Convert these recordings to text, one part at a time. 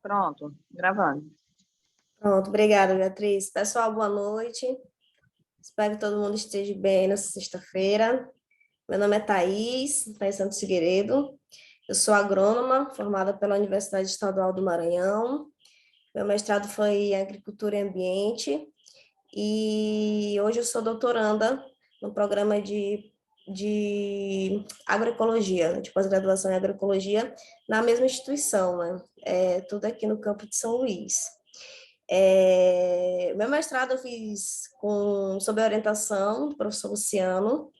Pronto, gravando. Pronto, obrigada, Beatriz. Pessoal, boa noite. Espero que todo mundo esteja bem nessa sexta-feira. Meu nome é Thaís Santos Figueiredo. Eu sou agrônoma, formada pela Universidade Estadual do Maranhão. Meu mestrado foi em Agricultura e Ambiente. E hoje eu sou doutoranda no programa de agroecologia, né, de pós-graduação em agroecologia, na mesma instituição, né? Tudo aqui no campo de São Luís. Meu mestrado eu fiz sob a orientação do professor Luciano.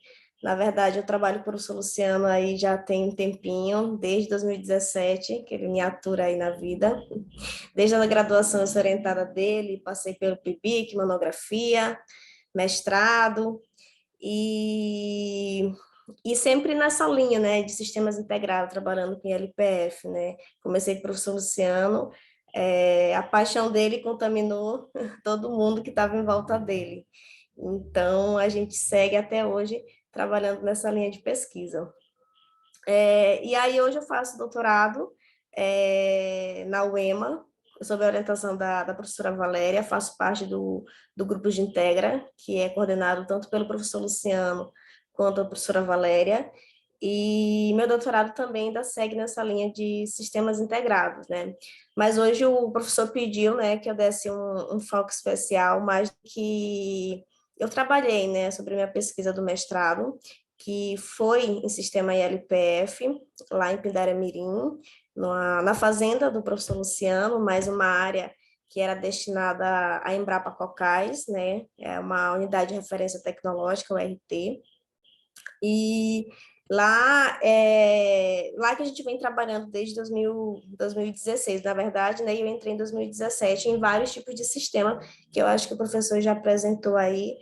Na verdade, eu trabalho com o professor Luciano aí já tem um tempinho, desde 2017, que ele me atura aí na vida. Desde a graduação eu sou orientada dele, passei pelo PIBIC, monografia, mestrado, e, e sempre nessa linha, né, de sistemas integrados, trabalhando com LPF, né. Comecei com o professor Luciano, a paixão dele contaminou todo mundo que estava em volta dele. Então, a gente segue até hoje trabalhando nessa linha de pesquisa. E aí, hoje eu faço doutorado na UEMA, sob a orientação da professora Valéria, faço parte do grupo de Integra, que é coordenado tanto pelo professor Luciano quanto a professora Valéria, e meu doutorado também ainda segue nessa linha de sistemas integrados, né? Mas hoje o professor pediu, né, que eu desse um foco especial, mais do que eu trabalhei, né, sobre a minha pesquisa do mestrado, que foi em sistema ILPF, lá em Pindaramirim, na fazenda do professor Luciano, mais uma área que era destinada à Embrapa Cocais, né? É uma unidade de referência tecnológica, o RT. E lá que a gente vem trabalhando desde 2016, na verdade, né? E eu entrei em 2017 em vários tipos de sistema, que eu acho que o professor já apresentou aí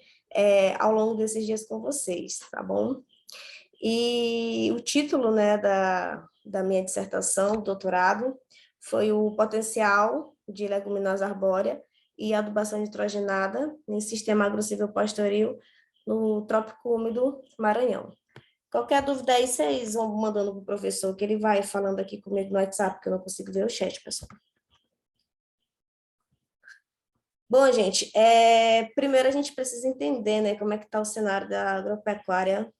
ao longo desses dias com vocês, tá bom? E o título, né, da minha dissertação, doutorado, foi o potencial de leguminosa arbórea e adubação nitrogenada em sistema agrocivil pastoril no trópico úmido Maranhão. Qualquer dúvida aí, vocês vão mandando para o professor, que ele vai falando aqui comigo no WhatsApp, porque eu não consigo ver o chat, pessoal. Bom, gente, primeiro a gente precisa entender, né, como é que está o cenário da agropecuária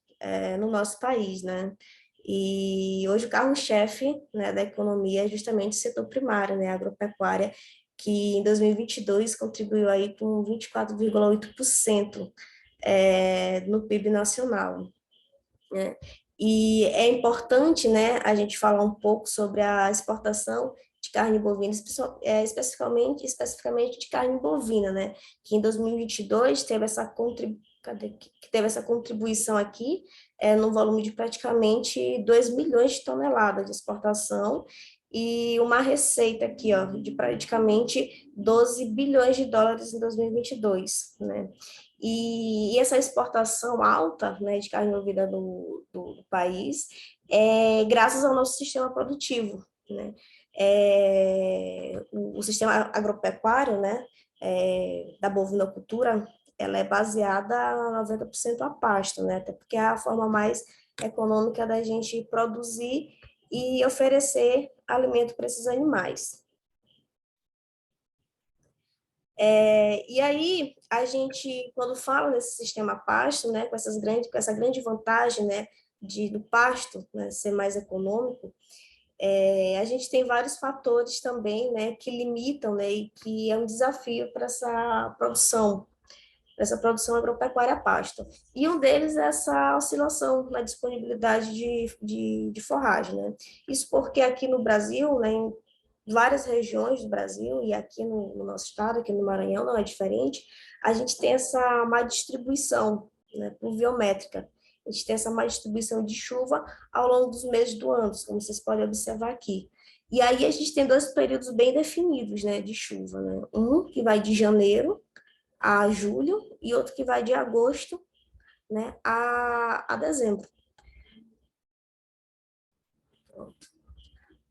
no nosso país, né? E hoje o carro-chefe, né, da economia é justamente o setor primário, né, a agropecuária, que em 2022 contribuiu aí com 24,8% no PIB nacional, né? E é importante, né, a gente falar um pouco sobre a exportação de carne bovina, especificamente de carne bovina, né, que em 2022 teve teve essa contribuição aqui, no volume de praticamente 2 milhões de toneladas de exportação, e uma receita aqui, ó, de praticamente 12 bilhões de dólares em 2022, né? E essa exportação alta, né, de carne bovina do país é graças ao nosso sistema produtivo, né? O sistema agropecuário, né, da bovinocultura, ela é baseada a 90% a pasto, né? Até porque é a forma mais econômica da gente produzir e oferecer alimento para esses animais. E aí, a gente, quando fala nesse sistema pasto, né, com essa grande vantagem, né, do pasto, né, ser mais econômico, a gente tem vários fatores também, né, que limitam, né, e que é um desafio para essa produção agropecuária a pasto. E um deles é essa oscilação na disponibilidade de forragem, né? Isso porque aqui no Brasil, né, em várias regiões do Brasil, e aqui no nosso estado, aqui no Maranhão, não é diferente, a gente tem essa má distribuição, né, pluviométrica. A gente tem essa má distribuição de chuva ao longo dos meses do ano, como vocês podem observar aqui. E aí a gente tem dois períodos bem definidos, né, de chuva, né? Um que vai de janeiro a julho e outro que vai de agosto, né, a dezembro.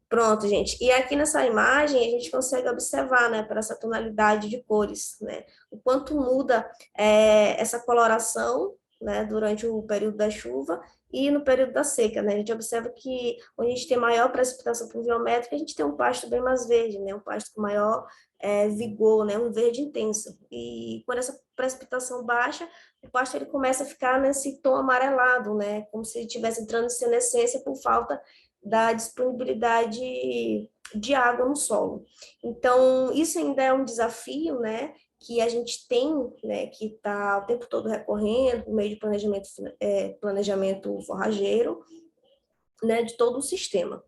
Pronto, gente. E aqui nessa imagem a gente consegue observar, né, por essa tonalidade de cores, né, o quanto muda essa coloração, né, durante o período da chuva e no período da seca, né? A gente observa que onde a gente tem maior precipitação pluviométrica, a gente tem um pasto bem mais verde, né? Um pasto com maior vigor, né? Um verde intenso. E quando essa precipitação baixa, o pasto ele começa a ficar nesse tom amarelado, né? Como se ele estivesse entrando em senescência por falta da disponibilidade de água no solo. Então, isso ainda é um desafio, né? Que a gente tem, né, que está o tempo todo recorrendo por meio de planejamento forrageiro, né, de todo o sistema.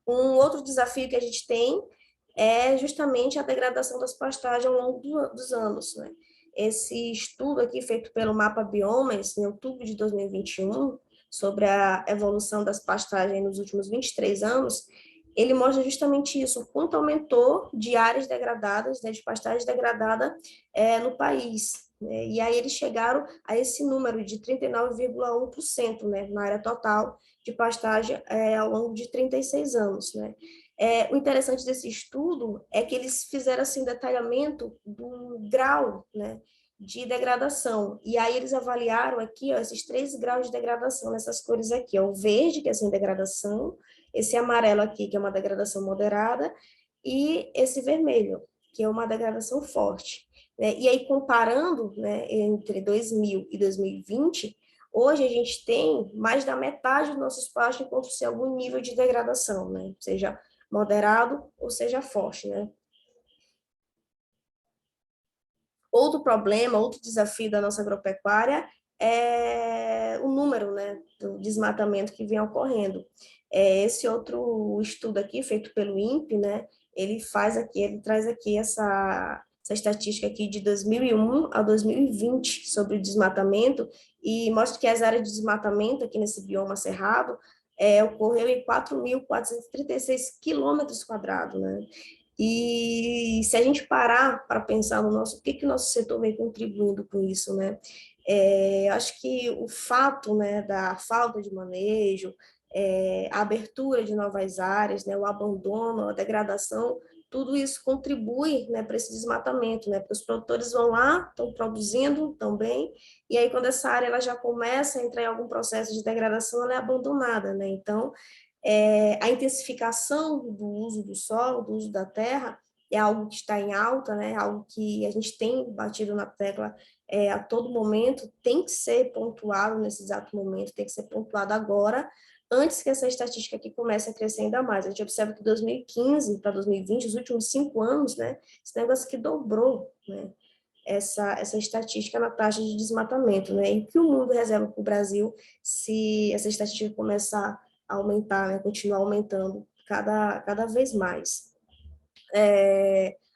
Um outro desafio que a gente tem é justamente a degradação das pastagens ao longo dos anos, né? Esse estudo aqui, feito pelo Mapa Biomas, em outubro de 2021, sobre a evolução das pastagens nos últimos 23 anos, ele mostra justamente isso, o quanto aumentou de áreas degradadas, né, de pastagem degradada no país. Né? E aí eles chegaram a esse número de 39,1%, né, na área total de pastagem ao longo de 36 anos. Né? O interessante desse estudo é que eles fizeram assim, detalhamento do grau, né, de degradação. E aí eles avaliaram aqui, ó, esses 3 graus de degradação nessas cores aqui, ó, o verde, que é sem degradação, esse amarelo aqui, que é uma degradação moderada, e esse vermelho, que é uma degradação forte. Né? E aí, comparando, né, entre 2000 e 2020, hoje a gente tem mais da metade dos nossos pastos encontram-se em algum nível de degradação, né? Seja moderado ou seja forte, né? Outro problema, outro desafio da nossa agropecuária é o número, né, do desmatamento que vem ocorrendo. Esse outro estudo aqui, feito pelo INPE, né, ele traz aqui essa estatística aqui de 2001 a 2020 sobre o desmatamento e mostra que as áreas de desmatamento aqui nesse bioma cerrado ocorreu em 4.436 quilômetros quadrados, né? E se a gente parar para pensar no nosso, o que que o nosso setor vem contribuindo com isso, né? Acho que o fato, né, da falta de manejo, a abertura de novas áreas, né, o abandono, a degradação, tudo isso contribui, né, para esse desmatamento, né? Porque os produtores vão lá, estão produzindo também, e aí quando essa área ela já começa a entrar em algum processo de degradação, ela é abandonada, né? Então, a intensificação do uso do solo, do uso da terra, é algo que está em alta, né? Algo que a gente tem batido na tecla a todo momento, tem que ser pontuado nesse exato momento, tem que ser pontuado agora, antes que essa estatística aqui comece a crescer ainda mais. A gente observa que 2015 para 2020, os últimos 5 anos, né? Esse negócio que dobrou, né? Essa estatística na taxa de desmatamento, né? E o que o mundo reserva para o Brasil se essa estatística começar a aumentar, né? Continuar aumentando cada vez mais.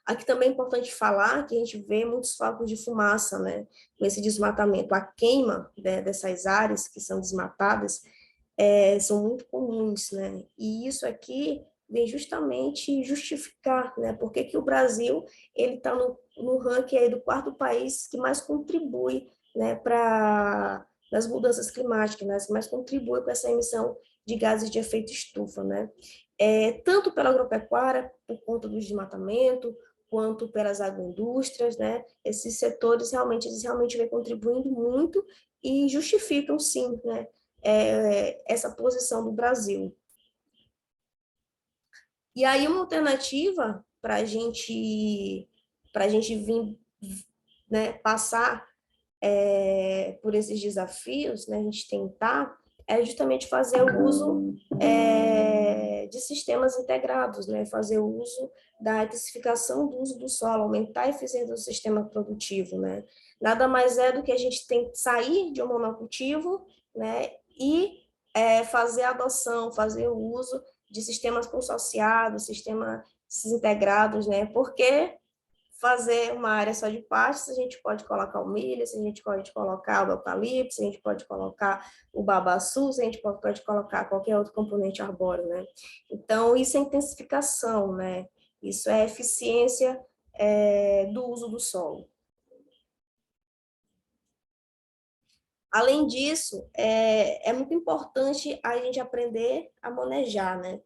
Aqui também é importante falar que a gente vê muitos focos de fumaça, né? Com esse desmatamento. A queima, né, dessas áreas que são desmatadas são muito comuns, né? E isso aqui vem justamente justificar, né? Por que o Brasil ele está no ranking aí do 4º país que mais contribui, né, para as mudanças climáticas, né? Que mais contribui com essa emissão de gases de efeito estufa, né? Tanto pela agropecuária, por conta do desmatamento, quanto pelas agroindústrias, né? Esses setores eles realmente vêm contribuindo muito e justificam, sim, né? Essa posição do Brasil. E aí uma alternativa para a gente vir, né, passar por esses desafios, né, a gente tentar é justamente fazer o uso de sistemas integrados, né, fazer o uso da intensificação do uso do solo, aumentar a eficiência do sistema produtivo, né. Nada mais é do que a gente tem que sair de um monocultivo, né, e fazer a adoção, fazer o uso de sistemas consociados, sistemas integrados, né, porque fazer uma área só de pastos, a gente pode colocar o milho, a gente pode colocar o eucalipto, a gente pode colocar o babaçu, a gente pode colocar qualquer outro componente arbóreo, né? Então, isso é intensificação, né? Isso é eficiência do uso do solo. Além disso, muito importante a gente aprender a manejar, né?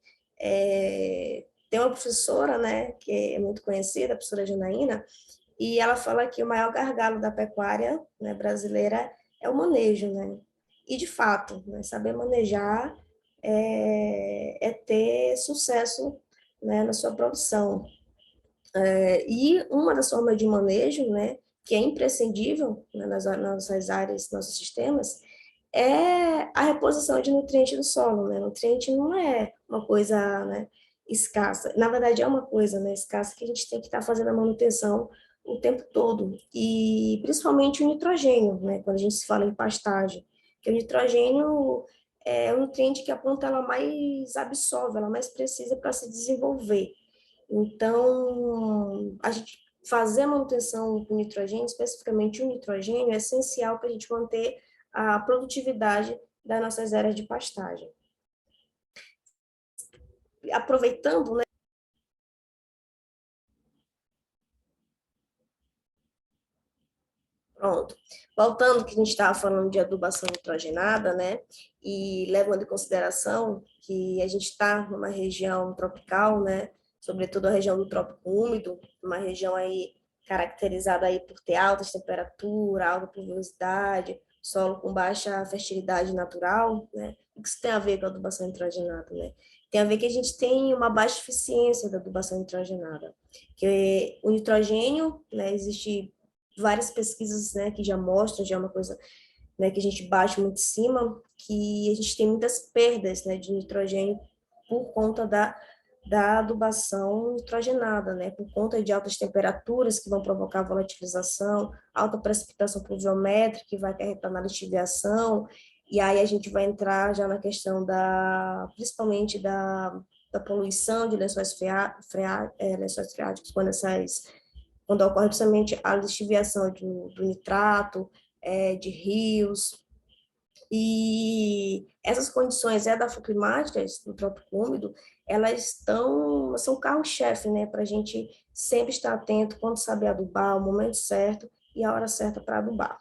Tem uma professora, né, que é muito conhecida, a professora Janaína, e ela fala que o maior gargalo da pecuária, né, brasileira é o manejo, né? E, de fato, né, saber manejar é ter sucesso, né, na sua produção. E uma das formas de manejo, né, que é imprescindível, né, nas nossas áreas, nossos sistemas, é a reposição de nutriente do solo, né? Nutriente não é uma coisa, né, escassa. Na verdade, é uma coisa, né, escassa que a gente tem que estar fazendo a manutenção o tempo todo. E principalmente o nitrogênio, né? Quando a gente se fala em pastagem. Porque o nitrogênio é o nutriente que a planta ela mais absorve, ela mais precisa para se desenvolver. Então, a gente fazer a manutenção com nitrogênio, especificamente o nitrogênio, é essencial para a gente manter a produtividade das nossas áreas de pastagem. Aproveitando, né? Pronto. Voltando que a gente estava falando de adubação nitrogenada, né? E levando em consideração que a gente está numa região tropical, né? Sobretudo a região do trópico úmido, uma região aí caracterizada aí por ter altas temperaturas, alta pluviosidade, solo com baixa fertilidade natural, né? O que isso tem a ver com a adubação nitrogenada, né? Tem a ver que a gente tem uma baixa eficiência da adubação nitrogenada, que o nitrogênio, né, existe várias pesquisas, né, que já mostram, já é uma coisa, né, que a gente bate muito em cima, que a gente tem muitas perdas, né, de nitrogênio por conta da adubação nitrogenada, né, por conta de altas temperaturas que vão provocar volatilização, alta precipitação pluviométrica que vai acarretar na lixiviação, e aí a gente vai entrar já na questão principalmente da poluição de lençóis freáticos, quando ocorre principalmente a lixiviação do nitrato, de rios, e essas condições edafoclimáticas do trópico úmido, são carro-chefe, né, para a gente sempre estar atento quando saber adubar, o momento certo e a hora certa para adubar.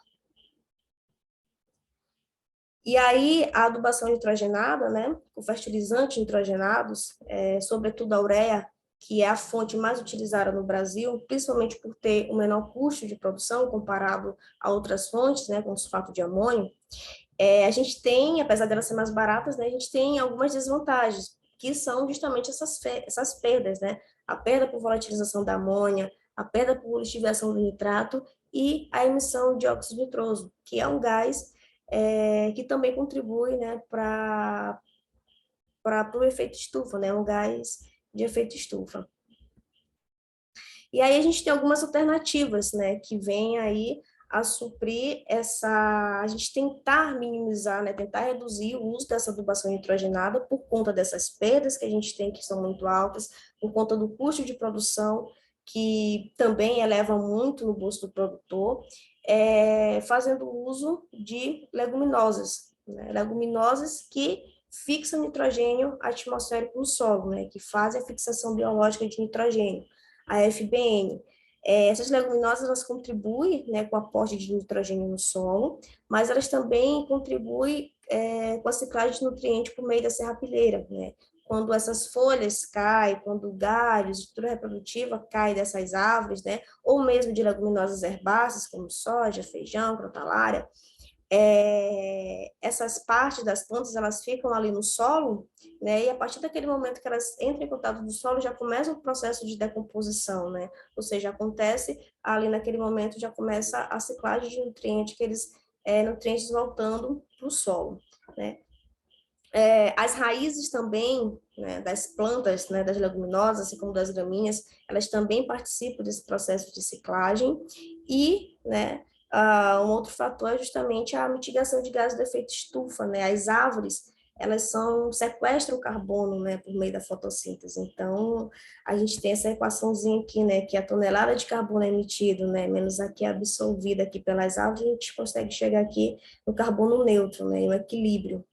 E aí, a adubação nitrogenada, né, com fertilizantes nitrogenados, sobretudo a ureia, que é a fonte mais utilizada no Brasil, principalmente por ter o menor custo de produção comparado a outras fontes, né, como sulfato de amônio, a gente tem, apesar delas serem mais baratas, né, a gente tem algumas desvantagens, que são justamente essas perdas, né, a perda por volatilização da amônia, a perda por lixiviação do nitrato e a emissão de dióxido nitroso, que é um gás que também contribui, né, para o efeito estufa, né, um gás de efeito estufa. E aí a gente tem algumas alternativas, né, que vêm aí a suprir a gente tentar minimizar, né, tentar reduzir o uso dessa adubação nitrogenada por conta dessas perdas que a gente tem que são muito altas, por conta do custo de produção que também eleva muito no bolso do produtor, fazendo uso de leguminosas, né, leguminosas que fixam nitrogênio atmosférico no solo, né, que fazem a fixação biológica de nitrogênio, a FBN. Essas leguminosas, elas contribuem, né, com o aporte de nitrogênio no solo, mas elas também contribuem com a ciclagem de nutrientes por meio da serrapilheira, né? Quando essas folhas caem, quando galhos, estrutura reprodutiva cai dessas árvores, né? Ou mesmo de leguminosas herbáceas, como soja, feijão, crotalária, essas partes das plantas, elas ficam ali no solo, né, e a partir daquele momento que elas entram em contato do solo, já começa o processo de decomposição, né, ou seja, acontece ali naquele momento, já começa a ciclagem de nutrientes, nutrientes voltando para o solo, né. As raízes também, né, das plantas, né, das leguminosas, assim como das gramíneas, elas também participam desse processo de ciclagem e, né, um outro fator é justamente a mitigação de gases do efeito estufa, né? As árvores, elas sequestram carbono, né, por meio da fotossíntese. Então, a gente tem essa equaçãozinha aqui, né, que a tonelada de carbono é emitido, né, menos aqui absorvida aqui pelas árvores, a gente consegue chegar aqui no carbono neutro, né, em um equilíbrio.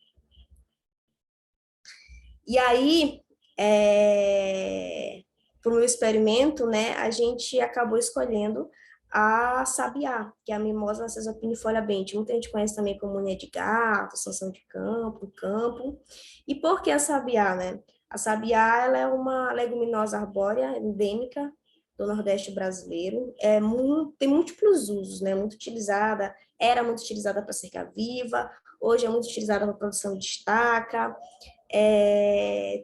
E aí, para o meu experimento, né, a gente acabou escolhendo a sabiá, que é a Mimosa narcisa pinifolia bente. Muita gente conhece também como unha de gato, sanção de campo. E por que a sabiá, né? A sabiá, ela é uma leguminosa arbórea endêmica do Nordeste brasileiro. Tem múltiplos usos, né? Muito utilizada, era muito utilizada para cerca viva, hoje é muito utilizada para produção de estaca,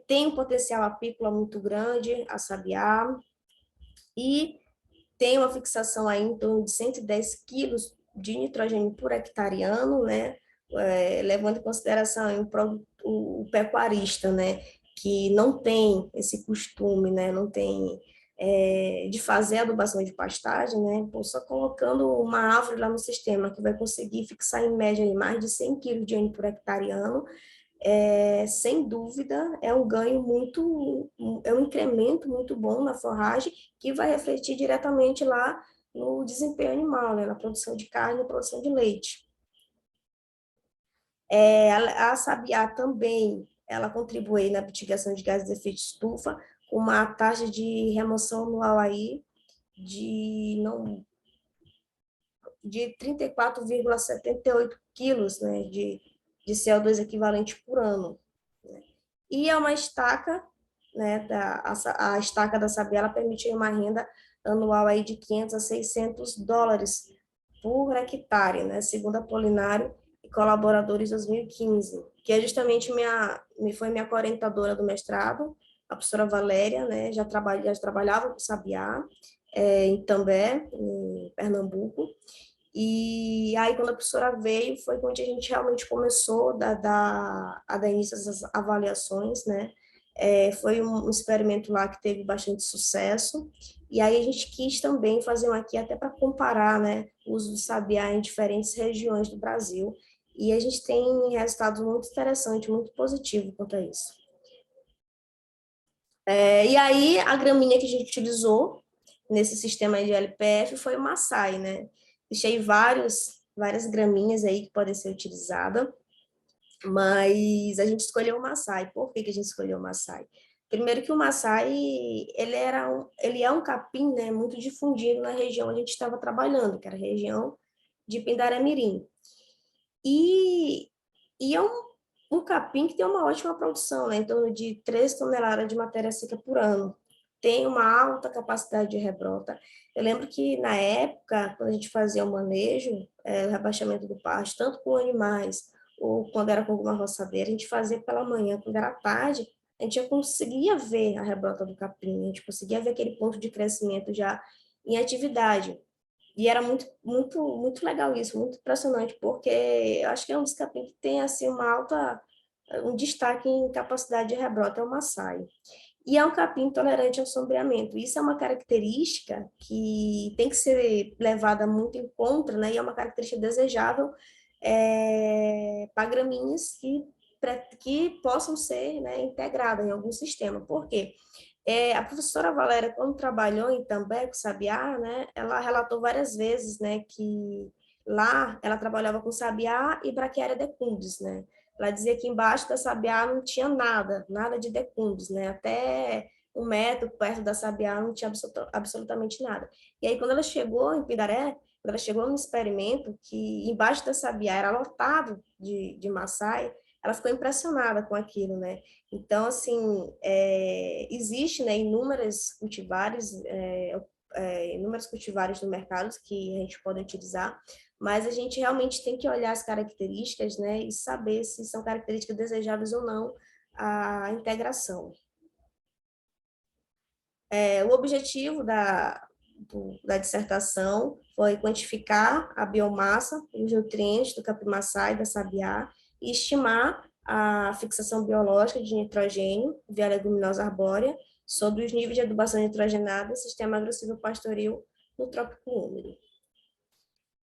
tem um potencial apícola muito grande, a sabiá, e tem uma fixação aí em torno de 110 quilos de nitrogênio por hectare ano, né? Levando em consideração aí o pecuarista, né? Que não tem esse costume, né? Não tem de fazer adubação de pastagem, né? Pô, só colocando uma árvore lá no sistema que vai conseguir fixar em média aí, mais de 100 quilos de N por hectare ano, sem dúvida, é um ganho muito, é um incremento muito bom na forragem, que vai refletir diretamente lá no desempenho animal, né, na produção de carne e produção de leite. A sabiá também, ela contribui na mitigação de gases de efeito estufa, com uma taxa de remoção anual aí de 34,78 quilos, né, de CO2 equivalente por ano. E é uma estaca, né, a estaca da sabiá, ela permite uma renda anual aí de 500 a 600 dólares por hectare, né, segundo a Polinário e colaboradores 2015, que é justamente foi minha orientadora do mestrado, a professora Valéria, né, já trabalhava com sabiá, em També, em Pernambuco, e aí, quando a professora veio, foi onde a gente realmente começou a dar início às avaliações, né? Foi um experimento lá que teve bastante sucesso, e aí a gente quis também fazer um aqui até para comparar, né, o uso do sabiá em diferentes regiões do Brasil, e a gente tem resultados muito interessantes, muito positivos quanto a isso. E aí, a graminha que a gente utilizou nesse sistema de LPF foi o Massai, né? Deixei várias graminhas aí que podem ser utilizadas, mas a gente escolheu o Massai. Por que que a gente escolheu o Massai? Primeiro que o Massai, ele é um capim, né, muito difundido na região onde a gente estava trabalhando, que era a região de Pindaré-Mirim. E é um capim que tem uma ótima produção, né, em torno de 3 toneladas de matéria seca por ano. Tem uma alta capacidade de rebrota. Eu lembro que, na época, quando a gente fazia o manejo, o rebaixamento do pasto, tanto com animais ou quando era com alguma roçadeira, a gente fazia pela manhã, quando era tarde, a gente já conseguia ver a rebrota do capim, a gente conseguia ver aquele ponto de crescimento já em atividade. E era muito legal isso, muito impressionante, porque eu acho que é um dos capim que tem assim um destaque em capacidade de rebrota, é o Massai. E é um capim tolerante ao sombreamento. Isso é uma característica que tem que ser levada muito em conta, né? E é uma característica desejável para gramíneas que possam ser, né, integradas em algum sistema. Por quê? A professora Valéria, quando trabalhou em També, com sabiá, né, ela relatou várias vezes, né, que lá ela trabalhava com sabiá e Brachiaria decumbens, né. Ela dizia que embaixo da sabiá não tinha nada de decumbens, né, até 1 metro perto da sabiá não tinha absolutamente nada. E aí, quando ela chegou em Pindaré, quando ela chegou no experimento, que embaixo da sabiá era lotado de Massai, ela ficou impressionada com aquilo, né? Então, assim, existe, né, inúmeros cultivares no mercado que a gente pode utilizar, mas a gente realmente tem que olhar as características, né, e saber se são características desejáveis ou não a integração. O objetivo da dissertação foi quantificar a biomassa e os nutrientes do capim-maçá e da sabiá e estimar a fixação biológica de nitrogênio via leguminosa arbórea sobre os níveis de adubação nitrogenada e sistema agressivo pastoril no trópico úmido.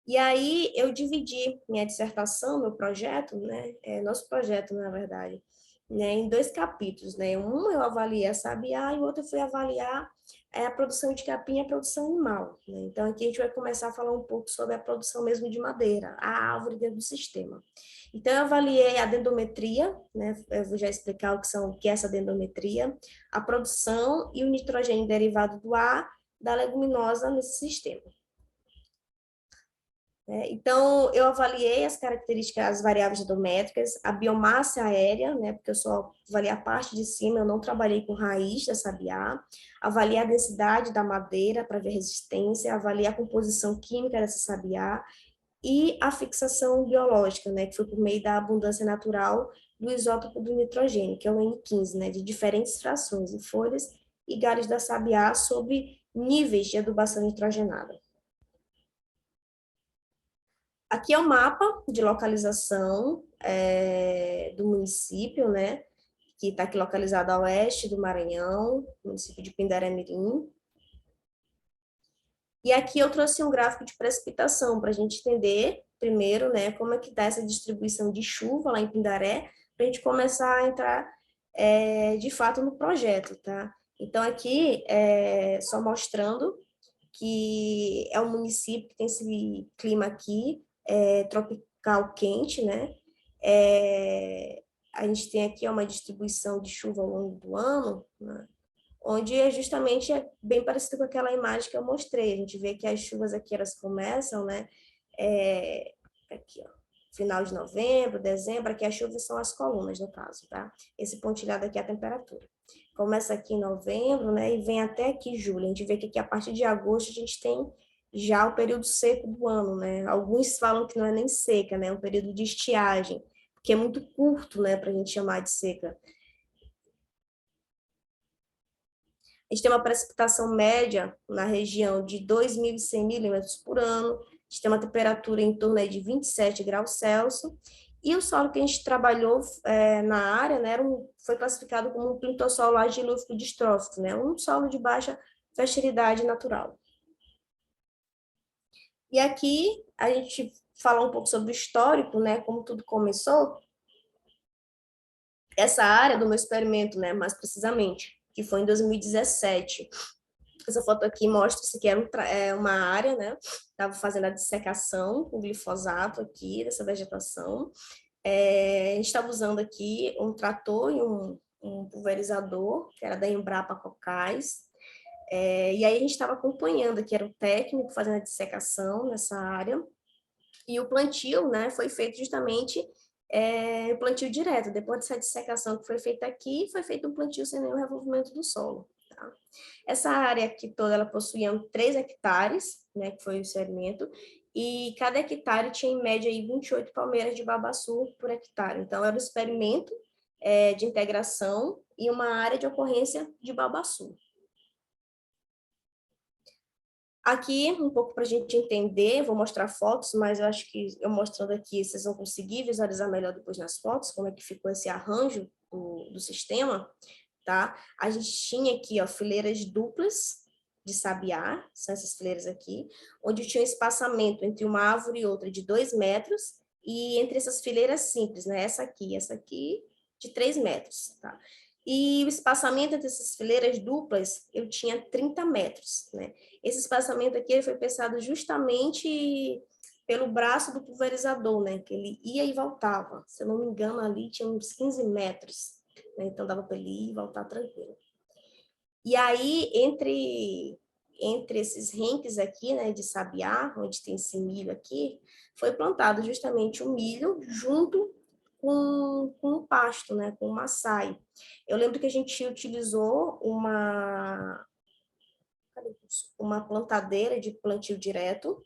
E aí eu dividi minha dissertação, meu projeto, né, nosso projeto, na verdade, né, em 2 capítulos, né? Um eu avaliei a sabiá e o outro eu fui avaliar a produção de capim e a produção animal, né? Então aqui a gente vai começar a falar um pouco sobre a produção mesmo de madeira, a árvore dentro do sistema. Então eu avaliei a dendrometria, né? Eu vou já explicar o que é essa dendrometria, a produção e o nitrogênio derivado do ar da leguminosa nesse sistema. Então, eu avaliei as características, as variáveis geométricas, a biomassa aérea, né, porque eu só avaliei a parte de cima, eu não trabalhei com raiz da sabiá, avaliei a densidade da madeira para ver resistência, avaliei a composição química dessa sabiá, e a fixação biológica, né, que foi por meio da abundância natural do isótopo do nitrogênio, que é o N15, né, de diferentes frações em folhas e galhos da sabiá sob níveis de adubação nitrogenada. Aqui é o mapa de localização do município, né, que está aqui localizado a oeste do Maranhão, município de Pindaré-Mirim. E aqui eu trouxe um gráfico de precipitação para a gente entender, primeiro, né, como é que está essa distribuição de chuva lá em Pindaré, para a gente começar a entrar, de fato, no projeto, tá? Então, aqui, só mostrando que é um município que tem esse clima aqui, tropical quente, né? A gente tem aqui uma distribuição de chuva ao longo do ano, né? Onde justamente é bem parecido com aquela imagem que eu mostrei. A gente vê que as chuvas aqui, elas começam, né? Aqui, ó, final de novembro, dezembro, aqui as chuvas são as colunas, no caso, tá? Esse pontilhado aqui é a temperatura. Começa aqui em novembro, né? E vem até aqui julho. A gente vê que aqui a partir de agosto a gente tem já o período seco do ano, né? Alguns falam que não é nem seca, né? É um período de estiagem, que é muito curto, né? Para a gente chamar de seca. A gente tem uma precipitação média na região de 2.100 milímetros por ano, a gente tem uma temperatura em torno de 27 graus Celsius, e o solo que a gente trabalhou na área, né, foi classificado como um plintosolo agilúfico distrófico, né, um solo de baixa fertilidade natural. E aqui a gente fala um pouco sobre o histórico, né, como tudo começou. Essa área do meu experimento, né, mais precisamente, que foi em 2017. Essa foto aqui mostra que era uma área, né? Estava fazendo a dissecação com glifosato aqui dessa vegetação. A gente estava usando aqui um trator e um pulverizador, que era da Embrapa Cocais. E aí a gente estava acompanhando aqui, era o técnico fazendo a dissecação nessa área. E o plantio, né, foi feito justamente o plantio direto. Depois dessa dissecação que foi feita aqui, foi feito um plantio sem nenhum revolvimento do solo. Tá? Essa área aqui toda, ela possuía 3 hectares, né, que foi o experimento, e cada hectare tinha em média aí 28 palmeiras de babaçu por hectare. Então, era um experimento de integração e uma área de ocorrência de babaçu. Aqui, um pouco para a gente entender, vou mostrar fotos, mas eu acho que eu mostrando aqui, vocês vão conseguir visualizar melhor depois nas fotos, como é que ficou esse arranjo do sistema, tá? A gente tinha aqui, ó, fileiras duplas de sabiá, são essas fileiras aqui, onde tinha um espaçamento entre uma árvore e outra de 2 metros, e entre essas fileiras simples, né? Essa aqui, de 3 metros, tá? E o espaçamento entre essas fileiras duplas, eu tinha 30 metros, né? Esse espaçamento aqui ele foi pensado justamente pelo braço do pulverizador, né? Que ele ia e voltava. Se eu não me engano, ali tinha uns 15 metros, né? Então dava para ele ir e voltar tranquilo. E aí, entre esses rinques aqui, né, de sabiá, onde tem esse milho aqui, foi plantado justamente o milho junto com o pasto, né, com o maçai. Eu lembro que a gente utilizou uma plantadeira de plantio direto,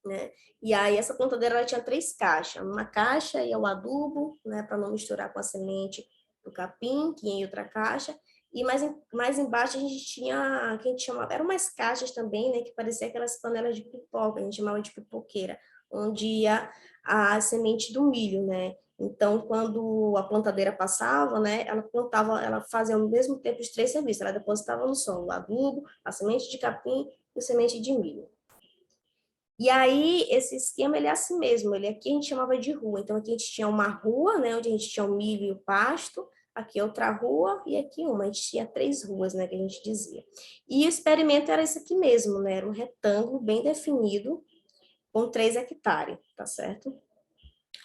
né? E aí essa plantadeira ela tinha 3 caixas. Uma caixa ia o adubo, né, para não misturar com a semente do capim, que ia em outra caixa. E mais embaixo a gente tinha, que a gente chamava, eram umas caixas também, né, que parecia aquelas panelas de pipoca, a gente chamava de pipoqueira, onde ia a semente do milho, né? Então, quando a plantadeira passava, né, ela plantava, ela fazia ao mesmo tempo os 3 serviços. Ela depositava no solo o adubo, a semente de capim e a semente de milho. E aí, esse esquema, ele é assim mesmo, ele aqui a gente chamava de rua, então aqui a gente tinha uma rua, né, onde a gente tinha o milho e o pasto, aqui outra rua e aqui uma, a gente tinha 3 ruas, né, que a gente dizia. E o experimento era esse aqui mesmo, né, era um retângulo bem definido, com 3 hectares, tá certo?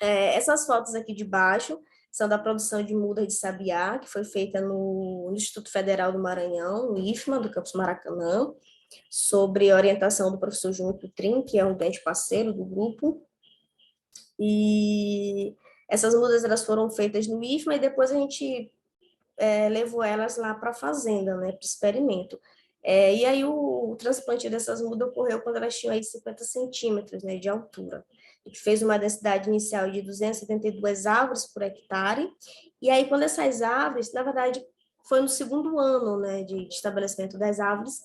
Essas fotos aqui de baixo são da produção de mudas de sabiá, que foi feita no Instituto Federal do Maranhão, no IFMA, do campus Maracanã, sobre orientação do professor Júnior Putrim, que é um grande parceiro do grupo. E essas mudas elas foram feitas no IFMA e depois a gente levou elas lá para a fazenda, né, para o experimento. E aí o transplante dessas mudas ocorreu quando elas tinham aí 50 centímetros, né, de altura. A gente fez uma densidade inicial de 272 árvores por hectare, e aí quando essas árvores, na verdade, foi no segundo ano, né, de estabelecimento das árvores,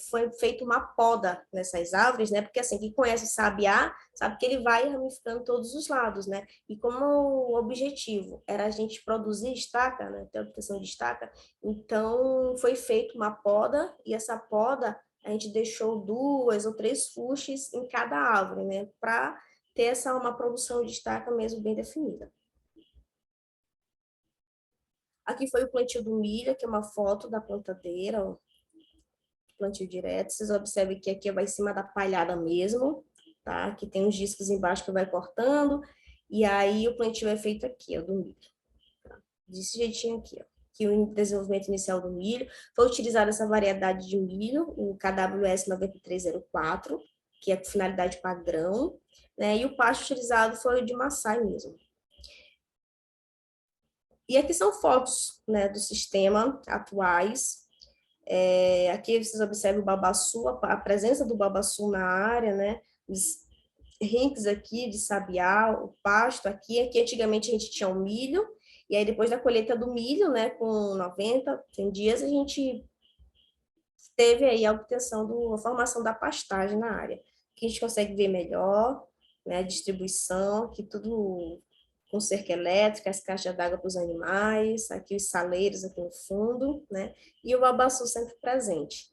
foi feita uma poda nessas árvores, né, porque assim, quem conhece o sabiá, sabe que ele vai ramificando todos os lados, né, e como o objetivo era a gente produzir estaca, né, ter obtenção de estaca, então foi feita uma poda, e essa poda a gente deixou 2 ou 3 fuches em cada árvore, né, para ter uma produção de estaca mesmo bem definida. Aqui foi o plantio do milho, que é uma foto da plantadeira, ó, plantio direto. Vocês observem que aqui vai em cima da palhada mesmo, tá? Aqui tem uns discos embaixo que vai cortando, e aí o plantio é feito aqui, ó, do milho. Tá? Desse jeitinho aqui, ó. Aqui o desenvolvimento inicial do milho. Foi utilizada essa variedade de milho, o KWS 9304, que é com finalidade padrão, né? E o pasto utilizado foi o de Massai mesmo. E aqui são fotos, né, do sistema atuais. Aqui vocês observam o babaçu, a presença do babaçu na área, né? Os rinques aqui de sabiá, o pasto aqui. Aqui antigamente a gente tinha o milho, e aí depois da colheita do milho, né, com 90, 100 dias, a gente teve aí a obtenção a formação da pastagem na área. Aqui a gente consegue ver melhor, né, a distribuição, aqui tudo com cerca elétrica, as caixas d'água para os animais, aqui os saleiros aqui no fundo, né, e o babaçu sempre presente.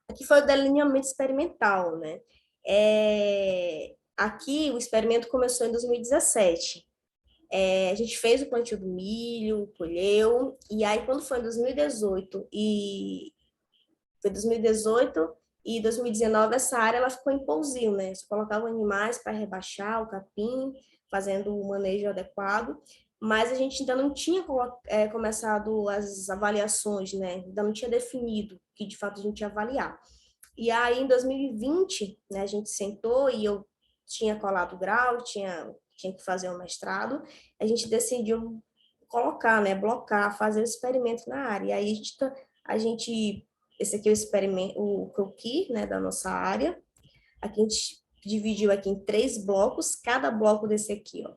Aqui foi o delineamento experimental, né, aqui o experimento começou em 2017, a gente fez o plantio do milho, colheu, e aí quando foi em 2018 e 2019 essa área ela ficou em pousio, né? Você colocava animais para rebaixar o capim, fazendo o manejo adequado, mas a gente ainda não tinha começado as avaliações, né? Ainda não tinha definido o que de fato a gente ia avaliar. E aí em 2020, né, a gente sentou e eu tinha colado grau, tinha que fazer o mestrado, a gente decidiu colocar, né, blocar, fazer o experimento na área. E aí esse aqui é o experimento, o croquis, né, da nossa área. Aqui a gente dividiu aqui em 3 blocos, cada bloco desse aqui, ó,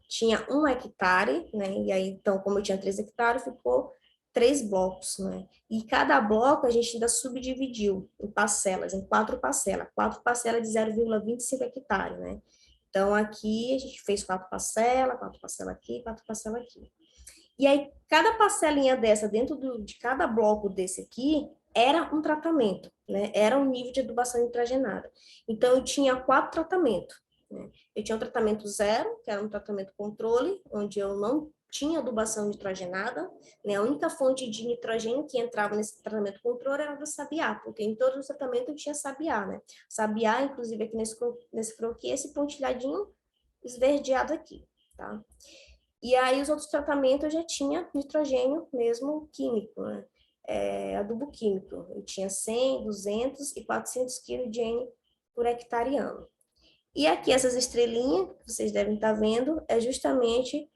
tinha 1 hectare, né, e aí, então, como eu tinha 3 hectares, ficou 3 blocos, né, e cada bloco a gente ainda subdividiu em parcelas, em 4 parcelas de 0,25 hectare, né. Então, aqui a gente fez 4 parcelas aqui, 4 parcelas aqui. E aí, cada parcelinha dessa, dentro de cada bloco desse aqui, era um tratamento, né? Era um nível de adubação nitrogenada. Então, eu tinha 4 tratamentos, né? Eu tinha um tratamento zero, que era um tratamento controle, onde eu não tinha adubação nitrogenada, né? A única fonte de nitrogênio que entrava nesse tratamento controle era do sabiá, porque em todos os tratamentos eu tinha sabiá, né? Sabiá, inclusive aqui nesse croquis, esse pontilhadinho esverdeado aqui, tá? E aí, os outros tratamentos eu já tinha nitrogênio mesmo químico, né? Adubo químico. Eu tinha 100, 200 e 400 quilos de N por hectare ano. E aqui, essas estrelinhas, que vocês devem estar vendo, é justamente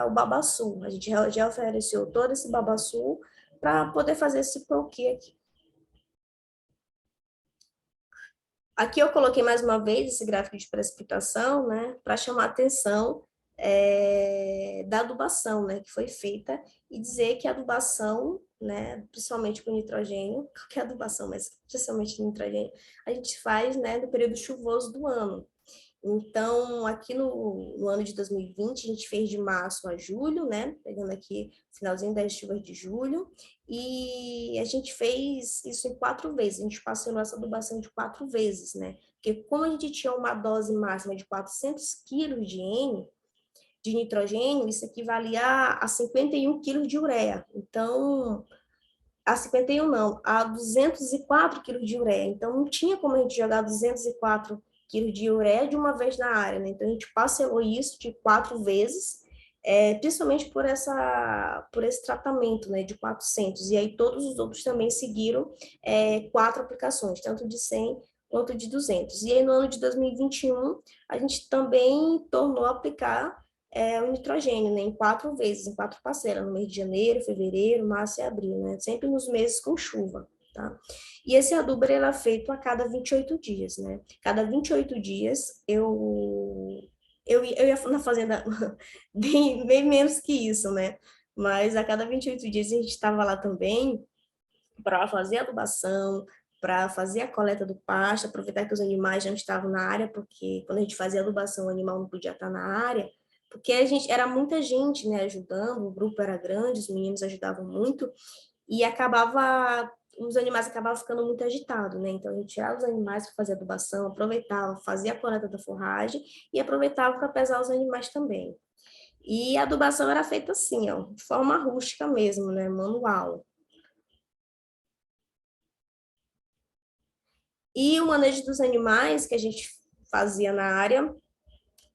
o babaçu. A gente já ofereceu todo esse babaçu para poder fazer esse croquis aqui. Aqui eu coloquei mais uma vez esse gráfico de precipitação, né, para chamar a atenção da adubação, né, que foi feita, e dizer que a adubação, né, principalmente com nitrogênio, qualquer adubação, mas principalmente com nitrogênio, a gente faz, né, no período chuvoso do ano. Então, aqui no ano de 2020, a gente fez de março a julho, né? Pegando aqui o finalzinho das chuvas de julho, e a gente fez isso em 4 vezes, a gente passou essa adubação de 4 vezes, né? Porque como a gente tinha uma dose máxima de 400 quilos de N, de nitrogênio, isso equivalia a 51 quilos de ureia. Então, a 51 não, a 204 quilos de ureia. Então, não tinha como a gente jogar 204 quilos de ureia de uma vez na área, né? Então, a gente parcelou isso de 4 vezes, principalmente por esse tratamento, né, de 400. E aí, todos os outros também seguiram 4 aplicações, tanto de 100 quanto de 200. E aí, no ano de 2021, a gente também tornou a aplicar o nitrogênio, né, em 4 vezes, em 4 parcelas, no mês de janeiro, fevereiro, março e abril, né, sempre nos meses com chuva. tá? E esse adubo ele era feito a cada 28 dias, né? Cada 28 dias eu ia na fazenda bem menos que isso, né? Mas a cada 28 dias a gente estava lá também para fazer adubação, para fazer a coleta do pasto, aproveitar que os animais já estavam na área, porque quando a gente fazia adubação, o animal não podia estar na área, porque a gente era muita gente, né, ajudando, o grupo era grande, os meninos ajudavam muito, e acabava os animais acabavam ficando muito agitados, né? Então a gente tirava os animais para fazer adubação, aproveitava, fazia a coleta da forragem e aproveitava para pesar os animais também. E a adubação era feita assim, ó, de forma rústica mesmo, né, manual. E o manejo dos animais que a gente fazia na área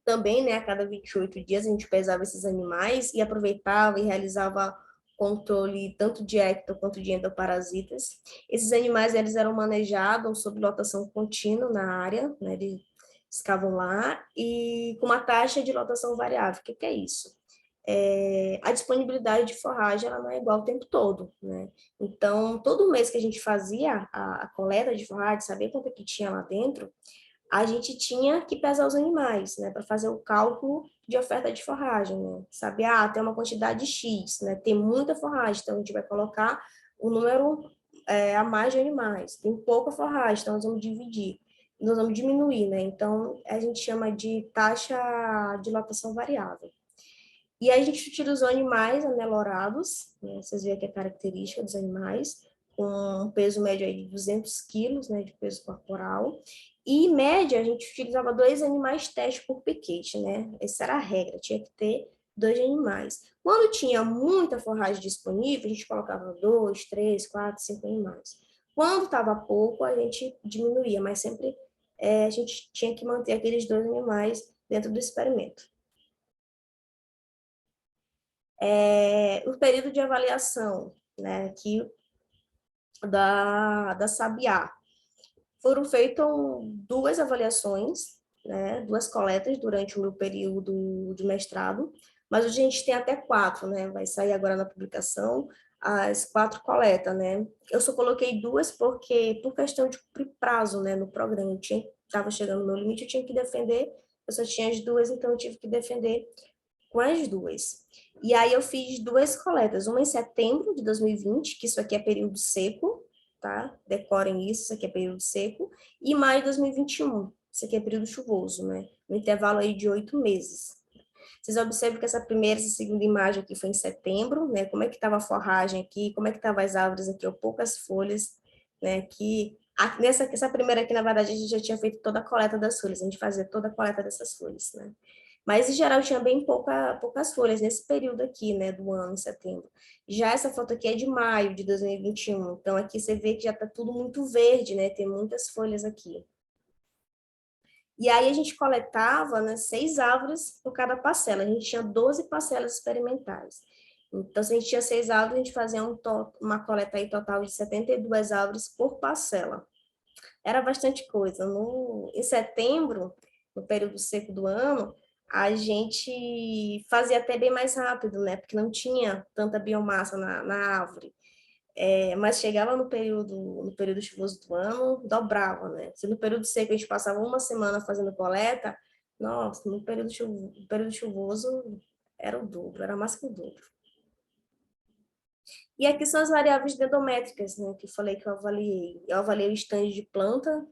também, né, a cada 28 dias a gente pesava esses animais e aproveitava e realizava controle tanto de ecto quanto de endoparasitas. Esses animais eles eram manejados sob lotação contínua na área, né, eles ficavam lá e com uma taxa de lotação variável. O que é isso? A disponibilidade de forragem ela não é igual o tempo todo, né? Então, todo mês que a gente fazia a coleta de forragem, saber quanto é que tinha lá dentro, a gente tinha que pesar os animais, né, para fazer o cálculo de oferta de forragem, né? Saber, tem uma quantidade X, né? Tem muita forragem, então a gente vai colocar o número a mais de animais. Tem pouca forragem, então nós vamos dividir, nós vamos diminuir, né? Então a gente chama de taxa de lotação variável. E aí a gente utilizou animais anelorados, né? Vocês veem aqui a característica dos animais, com um peso médio aí de 200 quilos, né, de peso corporal. E, em média, a gente utilizava 2 animais teste por piquete, né? Essa era a regra, tinha que ter 2 animais. Quando tinha muita forragem disponível, a gente colocava 2, 3, 4, 5 animais. Quando estava pouco, a gente diminuía, mas sempre a gente tinha que manter aqueles 2 animais dentro do experimento. O período de avaliação, né, aqui da Sabiá. Foram feitas 2 avaliações, né, 2 coletas durante o meu período de mestrado, mas a gente tem até 4, né, vai sair agora na publicação as 4 coletas, né. Eu só coloquei 2 porque, por questão de cumprir prazo, né, no programa, eu estava chegando no meu limite, eu tinha que defender, eu só tinha as 2, então eu tive que defender com as 2. E aí eu fiz 2 coletas, uma em setembro de 2020, que isso aqui é período seco, tá? Decorem isso, isso aqui é período seco, e maio de 2021, isso aqui é período chuvoso, né? No intervalo aí de 8 meses. Vocês observam que essa primeira e essa segunda imagem aqui foi em setembro, né? Como é que estava a forragem aqui, como é que estavam as árvores aqui, ó, poucas folhas, né? Essa primeira aqui, na verdade, a gente já tinha feito toda a coleta das folhas, a gente fazia toda a coleta dessas folhas, né? Mas, em geral, tinha bem poucas folhas nesse período aqui, né, do ano, em setembro. Já essa foto aqui é de maio de 2021, então aqui você vê que já está tudo muito verde, né, tem muitas folhas aqui. E aí a gente coletava, né, 6 árvores por cada parcela, a gente tinha 12 parcelas experimentais. Então, se a gente tinha 6 árvores, a gente fazia uma coleta aí total de 72 árvores por parcela. Era bastante coisa. Em setembro, no período seco do ano, a gente fazia até bem mais rápido, né? Porque não tinha tanta biomassa na árvore. Mas chegava no período chuvoso do ano, dobrava, né? Se no período seco a gente passava uma semana fazendo coleta, nossa, no período chuvoso era o dobro, era mais que o dobro. E aqui são as variáveis dendrométricas, né, que eu falei que eu avaliei. Eu avaliei o estande de planta,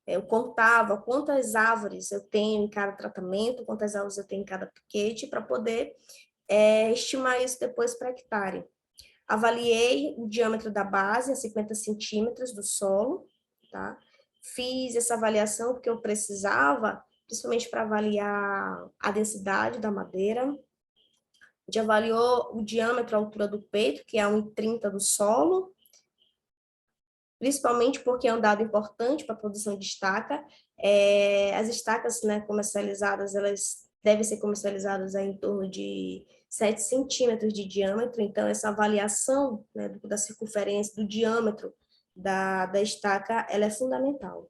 eu contava quantas árvores eu tenho em cada tratamento, quantas árvores eu tenho em cada piquete, para poder estimar isso depois para hectare. Avaliei o diâmetro da base a 50 centímetros do solo, tá? Fiz essa avaliação porque eu precisava, principalmente para avaliar a densidade da madeira. A gente avaliou o diâmetro, a altura do peito, que é 1,30 do solo, principalmente porque é um dado importante para a produção de estaca. As estacas, né, comercializadas, elas devem ser comercializadas em torno de 7 centímetros de diâmetro, então essa avaliação, né, da circunferência, do diâmetro da estaca, ela é fundamental.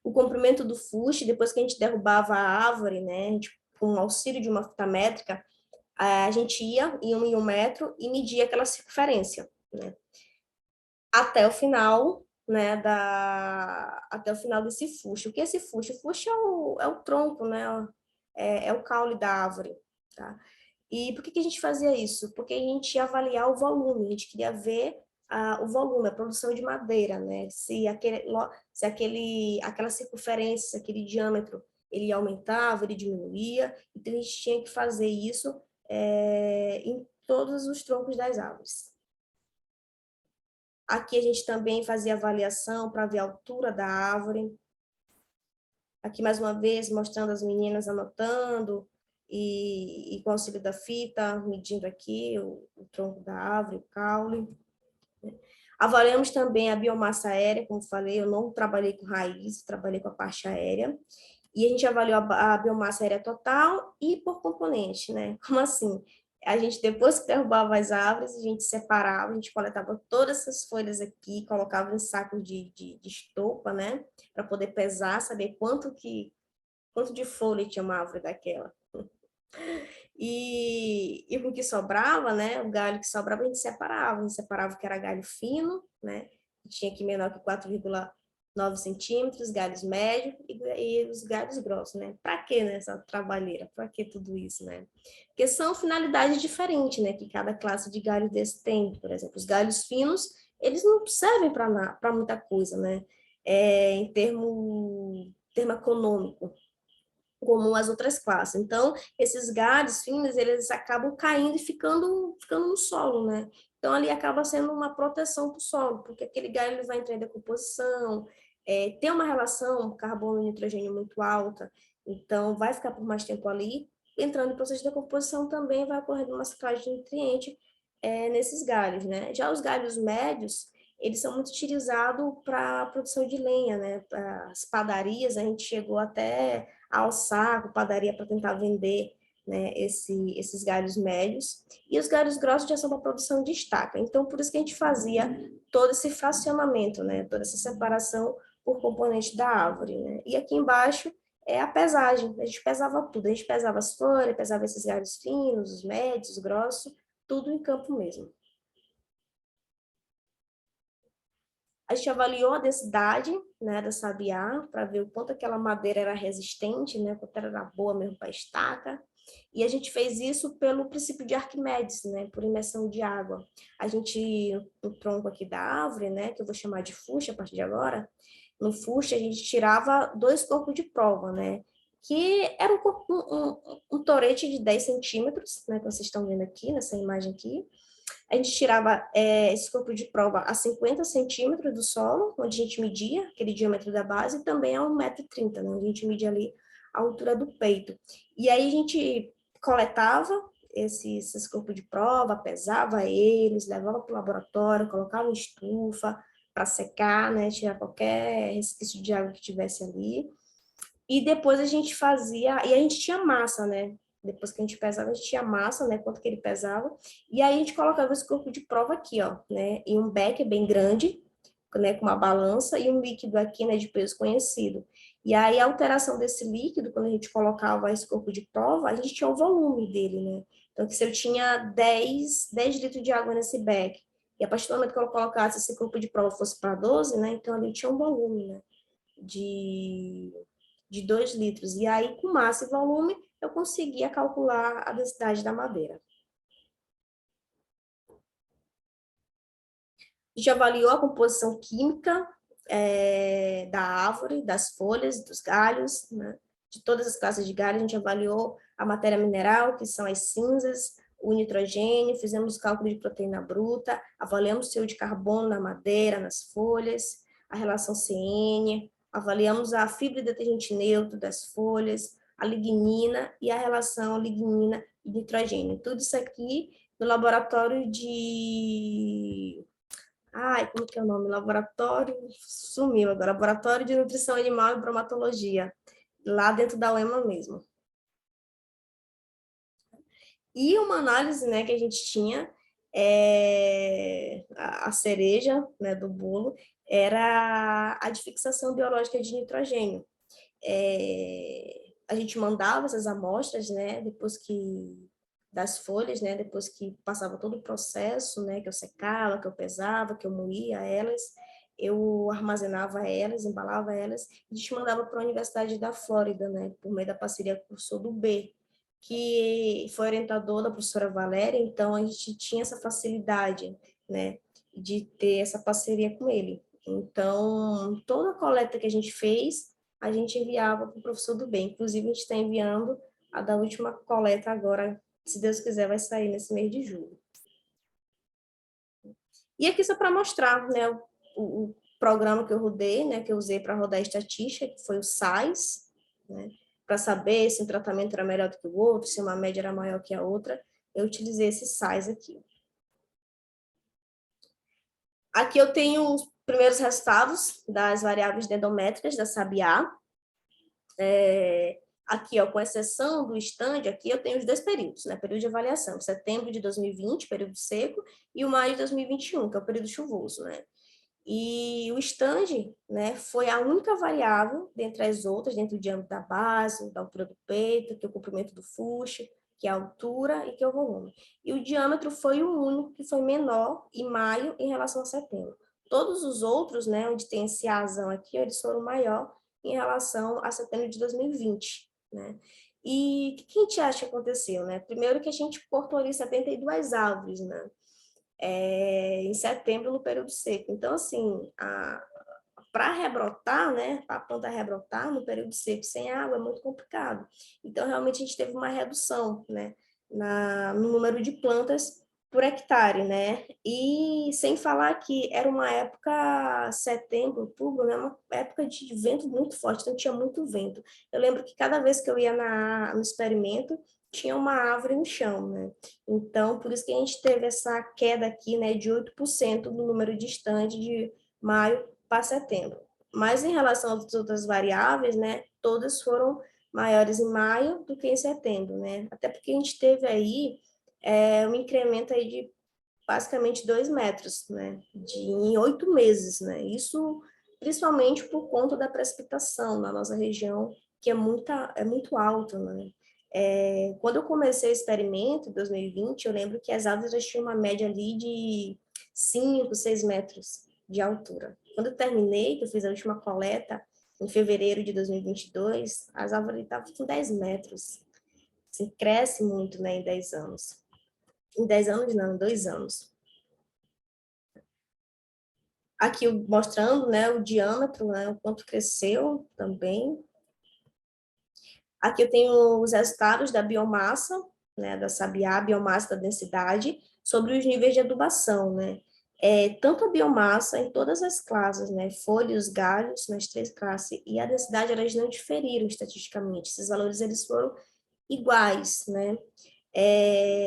O comprimento do fuste, depois que a gente derrubava a árvore, né, com o auxílio de uma fita métrica, a gente ia em 1 metro e media aquela circunferência, né? até o final, né, até o final desse fuxo. O que é esse fuxo? O fuxo é o tronco, né, é o caule da árvore, tá? E por que a gente fazia isso? Porque a gente ia avaliar o volume, a gente queria ver o volume, a produção de madeira, né? Se aquela circunferência, aquele diâmetro, ele aumentava, ele diminuía, então a gente tinha que fazer isso em todos os troncos das árvores. Aqui a gente também fazia avaliação para ver a altura da árvore. Aqui, mais uma vez, mostrando as meninas anotando e com auxílio da fita, medindo aqui o tronco da árvore, o caule. Avaliamos também a biomassa aérea, como falei, eu não trabalhei com raiz, trabalhei com a parte aérea. E a gente avaliou a biomassa aérea total e por componente, né? Como assim? A gente, depois que derrubava as árvores, a gente separava, a gente coletava todas essas folhas aqui, colocava em sacos de estopa, né? Para poder pesar, saber quanto de folha tinha uma árvore daquela. E o que sobrava, né? O galho que sobrava, a gente separava o que era galho fino, né? Que tinha que menor que 4,9 centímetros, galhos médios e os galhos grossos, né? Para que nessa trabalheira? Para que tudo isso, né? Porque são finalidades diferentes, né? Que cada classe de galho desse tem. Por exemplo, os galhos finos, eles não servem para muita coisa, né? Em termo econômico, como as outras classes. Então, esses galhos finos, eles acabam caindo e ficando no solo, né? Então, ali acaba sendo uma proteção para o solo, porque aquele galho ele vai entrar em decomposição, tem uma relação carbono e nitrogênio muito alta, então vai ficar por mais tempo ali, entrando em processo de decomposição também vai ocorrer uma ciclagem de nutriente nesses galhos, né? Já os galhos médios, eles são muito utilizados para a produção de lenha, né? As padarias, a gente chegou até ao saco, padaria para tentar vender, né, esses galhos médios, e os galhos grossos já são para produção de estaca. Então, por isso que a gente fazia todo esse fracionamento, né, toda essa separação por componente da árvore. Né? E aqui embaixo é a pesagem, a gente pesava tudo, a gente pesava as folhas, pesava esses galhos finos, os médios, os grossos, tudo em campo mesmo. A gente avaliou a densidade, né, da sabiá, para ver o quanto aquela madeira era resistente, né, quanto ela era boa mesmo para estaca. E a gente fez isso pelo princípio de Arquimedes, né, por imersão de água. A gente, no tronco aqui da árvore, né, que eu vou chamar de fuste a partir de agora, no fuste a gente tirava 2 corpos de prova, né, que era um torete de 10 centímetros, né, que vocês estão vendo aqui, nessa imagem aqui, a gente tirava esse corpo de prova a 50 centímetros do solo, onde a gente media aquele diâmetro da base, e também a 1,30 m, né, onde a gente media ali a altura do peito. E aí a gente coletava esses corpos de prova, pesava eles, levava para o laboratório, colocava em estufa para secar, né, tirar qualquer resquício de água que tivesse ali. E depois a gente fazia, e a gente tinha massa, né? Depois que a gente pesava, a gente tinha massa, né? Quanto que ele pesava. E aí a gente colocava esse corpo de prova aqui, ó, né? E um becker bem grande, né? Com uma balança e um líquido aqui, né? De peso conhecido. E aí a alteração desse líquido, quando a gente colocava esse corpo de prova, a gente tinha o volume dele, né? Então, que se eu tinha 10 litros de água nesse becker, e a partir do momento que eu colocasse esse corpo de prova fosse para 12, né? Então ali tinha um volume, né? De 2 litros. E aí, com massa e volume, eu conseguia calcular a densidade da madeira. A gente avaliou a composição química da árvore, das folhas, dos galhos, né? De todas as classes de galho, a gente avaliou a matéria mineral, que são as cinzas, o nitrogênio, fizemos cálculo de proteína bruta, avaliamos o teor de carbono na madeira, nas folhas, a relação CN, avaliamos a fibra de detergente neutro das folhas, a lignina e a relação lignina e nitrogênio. Tudo isso aqui no laboratório de... Ai, como que é o nome? Laboratório... Sumiu agora. Laboratório de Nutrição Animal e Bromatologia. Lá dentro da UEMA mesmo. E uma análise, né, que a gente tinha, a cereja, né, do bolo, era a de fixação biológica de nitrogênio. A gente mandava essas amostras, né, depois que das folhas, né, depois que passava todo o processo, né, que eu secava, que eu pesava, que eu moía elas, eu armazenava elas, embalava elas, e a gente mandava para a Universidade da Flórida, né, por meio da parceria com o professor do B, que foi orientador da professora Valéria, então a gente tinha essa facilidade, né, de ter essa parceria com ele. Então, toda a coleta que a gente fez, a gente enviava para o professor do bem. Inclusive, a gente está enviando a da última coleta agora, se Deus quiser, vai sair nesse mês de julho. E aqui só para mostrar, né, o programa que eu rodei, né, que eu usei para rodar a estatística, que foi o SAIS, né, para saber se um tratamento era melhor do que o outro, se uma média era maior que a outra, eu utilizei esse SAIS aqui. Aqui eu tenho os primeiros resultados das variáveis dendométricas da Sabiá. Aqui, ó, com exceção do stand, aqui eu tenho os dois períodos, né? Período de avaliação, setembro de 2020, período seco, e o maio de 2021, que é o período chuvoso, né? E o stand, né, foi a única variável, dentre as outras, dentro do diâmetro da base, da altura do peito, que é o comprimento do fuste, que é a altura e que é o volume. E o diâmetro foi o único que foi menor em maio em relação a setembro. Todos os outros, né, onde tem esse asão aqui, eles foram maior em relação a setembro de 2020, né? E o que a gente acha que aconteceu, né? Primeiro que a gente cortou ali 72 árvores, né? Em setembro, no período seco. Então, assim, para rebrotar, né, para a planta rebrotar no período seco sem água é muito complicado. Então, realmente, a gente teve uma redução, né, no número de plantas por hectare, né? E sem falar que era uma época, setembro, outubro, né, uma época de vento muito forte, então tinha muito vento. Eu lembro que cada vez que eu ia no experimento, tinha uma árvore no chão, né? Então, por isso que a gente teve essa queda aqui, né, de 8% no número de estandes de maio para setembro. Mas em relação às outras variáveis, né, todas foram maiores em maio do que em setembro, né? Até porque a gente teve aí um incremento aí de basicamente 2 metros, né, em 8 meses, né? Isso principalmente por conta da precipitação na nossa região, que é muito alta, né? Quando eu comecei o experimento, em 2020, eu lembro que as árvores tinham uma média ali de 5, 6 metros de altura. Quando eu terminei, que eu fiz a última coleta, em fevereiro de 2022, as árvores estavam com 10 metros. Assim, cresce muito, né, em 10 anos. Em 10 anos, não, em 2 anos. Aqui mostrando, né, o diâmetro, né, o quanto cresceu também. Aqui eu tenho os resultados da biomassa, né, da sabiá, biomassa da densidade, sobre os níveis de adubação, né? Tanto a biomassa em todas as classes, né, folhas, galhos, nas 3 classes, e a densidade, elas não diferiram estatisticamente, esses valores, eles foram iguais, né?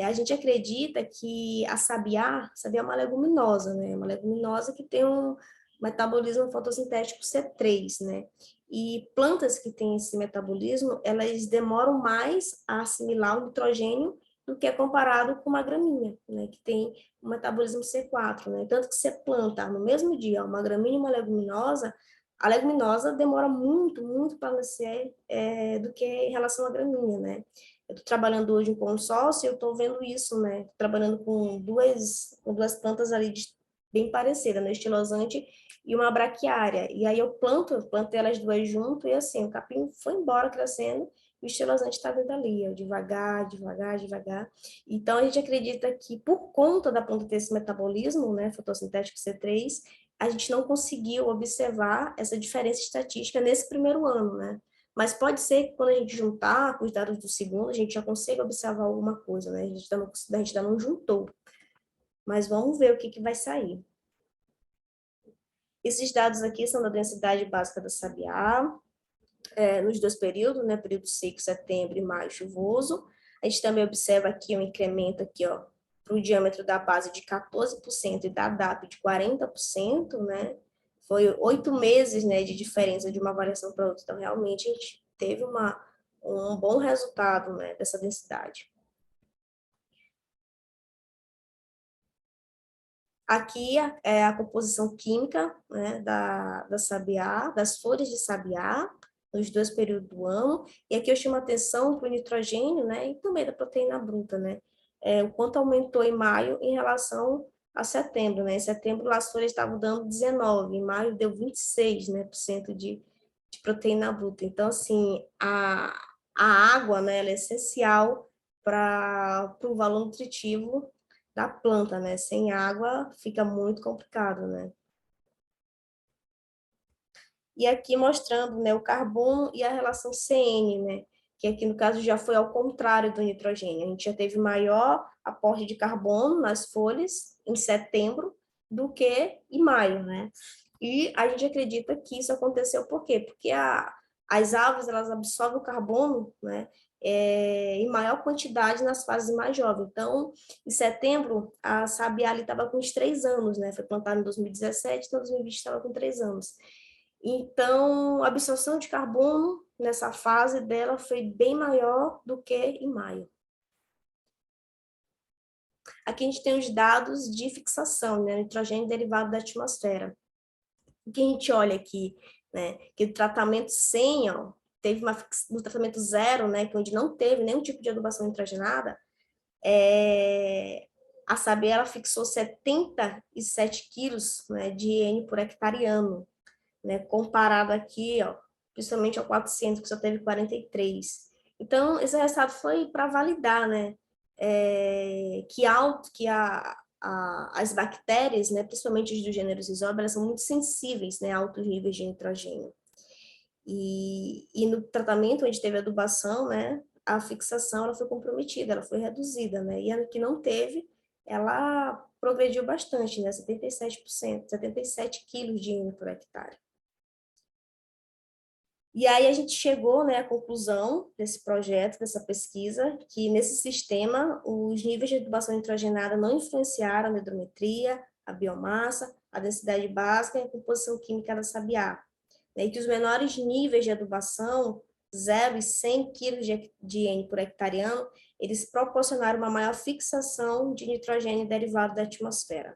A gente acredita que a sabiá é uma leguminosa, né? Uma leguminosa que tem um metabolismo fotossintético C3, né? E plantas que têm esse metabolismo, elas demoram mais a assimilar o nitrogênio do que é comparado com uma gramínea, né? Que tem um metabolismo C4, né? Tanto que você planta no mesmo dia uma gramínea e uma leguminosa, a leguminosa demora muito, muito para nascer do que em relação à gramínea, né? Eu estou trabalhando hoje em consórcio e eu estou vendo isso, né? Tô trabalhando com duas plantas ali bem parecidas, né? Estilosante e uma braquiária. E aí eu plantei elas duas junto e assim, o capim foi embora crescendo e o estilosante está vindo ali, ó, devagar, devagar, devagar. Então a gente acredita que por conta da planta ter esse metabolismo, né, fotossintético C3, a gente não conseguiu observar essa diferença estatística nesse primeiro ano, né? Mas pode ser que quando a gente juntar com os dados do segundo, a gente já consiga observar alguma coisa, né? A gente ainda não juntou. Mas vamos ver o que vai sair. Esses dados aqui são da densidade básica da sabiá, nos dois períodos, né? Período seco, setembro e maio chuvoso. A gente também observa aqui um incremento aqui, ó, para o diâmetro da base de 14% e da DAP de 40%, né? Foi 8 meses, né, de diferença de uma variação para outra. Então, realmente, a gente teve um bom resultado, né, dessa densidade. Aqui é a composição química, né, da sabiá, das folhas de sabiá, nos dois períodos do ano. E aqui eu chamo a atenção para o nitrogênio, né, e também da proteína bruta, né. o quanto aumentou em maio em relação a setembro, né? Em setembro, as folhas estavam dando 19, em maio deu 26, né, por cento de proteína bruta. Então, assim, a água, né, ela é essencial para o valor nutritivo da planta, né? Sem água fica muito complicado, né? E aqui mostrando, né, o carbono e a relação CN, né? Que aqui no caso já foi ao contrário do nitrogênio. A gente já teve maior aporte de carbono nas folhas em setembro do que em maio, né? E a gente acredita que isso aconteceu por quê? Porque as árvores, elas absorvem o carbono, né? Em maior quantidade nas fases mais jovens. Então, em setembro, a sabiá ali estava com uns 3 anos, né? Foi plantada em 2017, então 2020 estava com 3 anos. Então, a absorção de carbono nessa fase dela foi bem maior do que em maio. Aqui a gente tem os dados de fixação, né? Nitrogênio derivado da atmosfera. O que a gente olha aqui, né? Que o tratamento 100, ó, teve no tratamento 0, né? Que onde não teve nenhum tipo de adubação nitrogenada, a Saber, ela fixou 77 quilos, né, de N por hectare ano, né? Comparado aqui, ó, principalmente ao 400, que só teve 43. Então, esse resultado foi para validar, né? As bactérias, né, principalmente os do gênero Rhizobium, elas são muito sensíveis, né, a altos níveis de nitrogênio. E no tratamento onde teve adubação, né, a fixação ela foi comprometida, ela foi reduzida, né, e a que não teve, ela progrediu bastante, né, 77%, 77 quilos de N por hectare. E aí a gente chegou, né, à conclusão desse projeto, dessa pesquisa, que nesse sistema os níveis de adubação nitrogenada não influenciaram a hidrometria, a biomassa, a densidade básica e a composição química da sabiá. E que os menores níveis de adubação, 0 e 100 kg de N por hectare ano, eles proporcionaram uma maior fixação de nitrogênio derivado da atmosfera.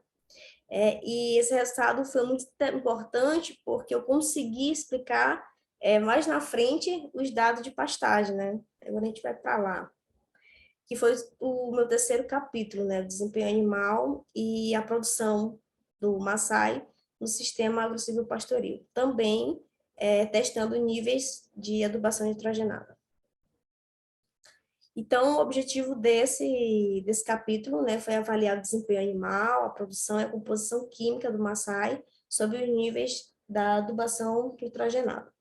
E esse resultado foi muito importante porque eu consegui explicar mais na frente os dados de pastagem, né? Agora a gente vai para lá. Que foi o meu terceiro capítulo, né? O desempenho animal e a produção do Maasai no sistema agro-silvopastoril. Também testando níveis de adubação nitrogenada. Então, o objetivo desse capítulo, né, foi avaliar o desempenho animal, a produção e a composição química do Maasai sobre os níveis da adubação nitrogenada.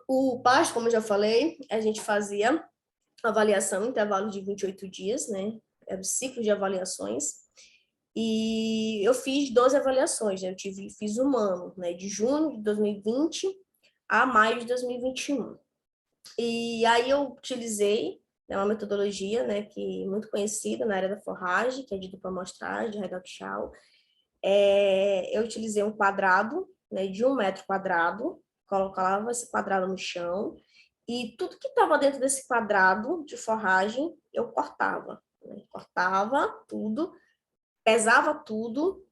O pasto, como eu já falei, a gente fazia avaliação em intervalo de 28 dias, né? Era o ciclo de avaliações. E eu fiz 12 avaliações, né? Fiz um ano, né? De junho de 2020 a maio de 2021. E aí eu utilizei, né, uma metodologia, né, que é muito conhecida na área da forragem, que é de dupla amostragem, de Redox Shaw. Eu utilizei um quadrado, né, de 1 metro quadrado, colocava esse quadrado no chão, e tudo que estava dentro desse quadrado de forragem, eu cortava. Né? Cortava tudo, pesava tudo.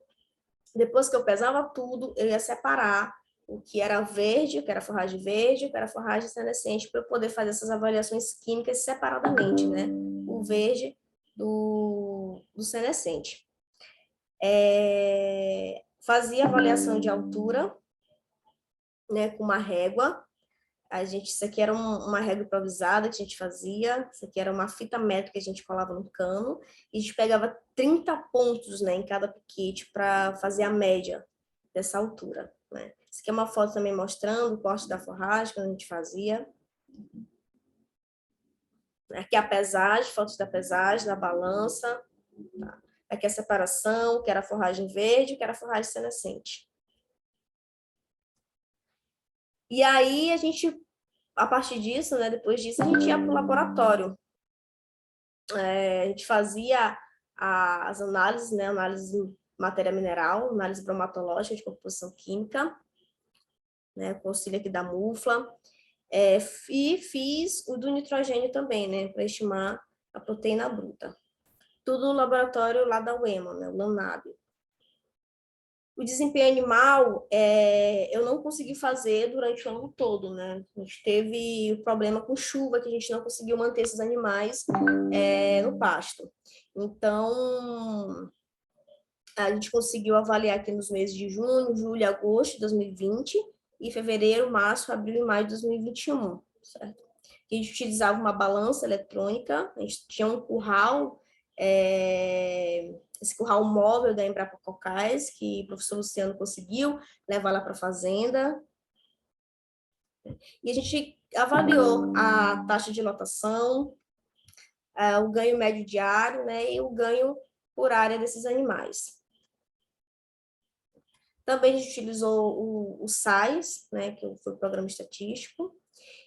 Depois que eu pesava tudo, eu ia separar o que era verde, o que era forragem verde, o que era forragem senescente, para eu poder fazer essas avaliações químicas separadamente, né? O verde do senescente. Fazia avaliação de altura, né, com uma régua. Isso aqui era uma régua improvisada que a gente fazia, isso aqui era uma fita métrica que a gente colava no cano, e a gente pegava 30 pontos, né, em cada piquete para fazer a média dessa altura, né. Isso aqui é uma foto também mostrando o corte da forragem que a gente fazia. Aqui a pesagem, fotos da pesagem, da balança. Tá. Aqui a separação, que era a forragem verde, que era a forragem senescente. E aí, a partir disso, né, depois disso, a gente ia para o laboratório. A gente fazia as análises, né, análise de matéria mineral, análise bromatológica de composição química, né, com auxílio aqui da mufla, e fiz o do nitrogênio também, né, para estimar a proteína bruta. Tudo no laboratório lá da UEMA, né, o LANAB. O desempenho animal, eu não consegui fazer durante o ano todo, né? A gente teve o problema com chuva, que a gente não conseguiu manter esses animais no pasto. Então, a gente conseguiu avaliar aqui nos meses de junho, julho e agosto de 2020, e fevereiro, março, abril e maio de 2021, certo? A gente utilizava uma balança eletrônica, a gente tinha um curral, esse curral móvel da Embrapa Cocais, que o professor Luciano conseguiu levar lá para a fazenda. E a gente avaliou a taxa de lotação, o ganho médio diário, né, e o ganho por área desses animais. Também a gente utilizou o SAIS, né, que foi o programa estatístico.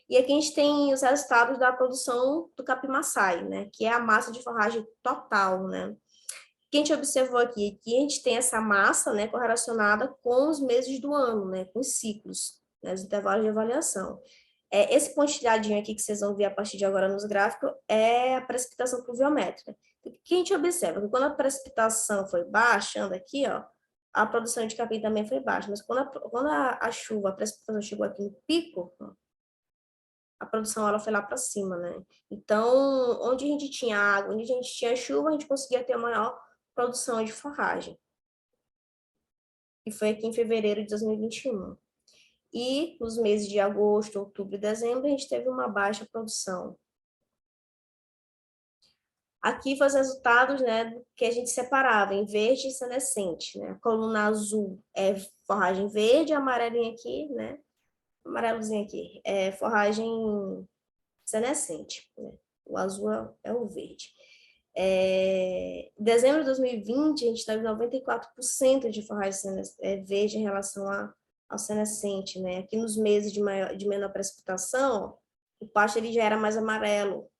E aqui a gente tem os resultados da produção do capim-maçai, né, que é a massa de forragem total, né. O que a gente observou aqui, que a gente tem essa massa, né, correlacionada com os meses do ano, né, com os ciclos, né, os intervalos de avaliação. Esse pontilhadinho aqui que vocês vão ver a partir de agora nos gráficos é a precipitação pluviométrica. O que a gente observa? Que quando a precipitação foi baixa, anda aqui, ó, a produção de capim também foi baixa, mas quando a chuva, a precipitação chegou aqui no pico, ó, a produção ela foi lá para cima, né? Então, onde a gente tinha água, onde a gente tinha chuva, a gente conseguia ter maior produção de forragem. E foi aqui em fevereiro de 2021. E nos meses de agosto, outubro e dezembro, a gente teve uma baixa produção. Aqui foi os resultados, né, que a gente separava em verde e senescente, né? A coluna azul é forragem verde, a amarelinha aqui, né? Amarelozinho aqui, é forragem senescente, né? O azul é o verde. Em dezembro de 2020, a gente teve 94% de forragem verde em relação ao senescente, né? Aqui nos meses de menor precipitação, o pasto ele já era mais amarelo.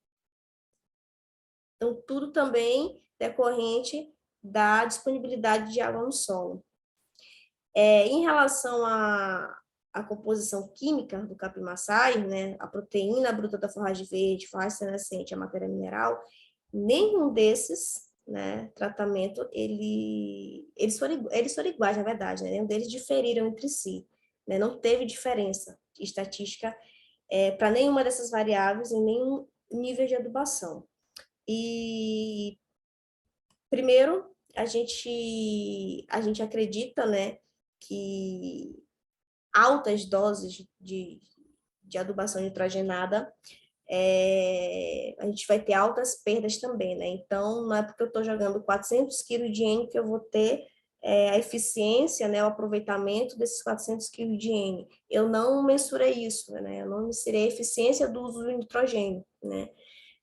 Então, tudo também decorrente da disponibilidade de água no solo. Em relação à composição química do capim-maçai, né, a proteína bruta da forragem verde, forragem senescente, a matéria mineral, nenhum desses, né, tratamento, eles foram iguais, na verdade, né, nenhum deles diferiram entre si, né, não teve diferença estatística para nenhuma dessas variáveis em nenhum nível de adubação. E, primeiro, a gente acredita, né, que altas doses de adubação nitrogenada, a gente vai ter altas perdas também, né? Então, não é porque eu estou jogando 400 quilos de N que eu vou ter a eficiência, né, o aproveitamento desses 400 quilos de N. Eu não mensurei isso, né? Eu não mensurei a eficiência do uso do nitrogênio, né?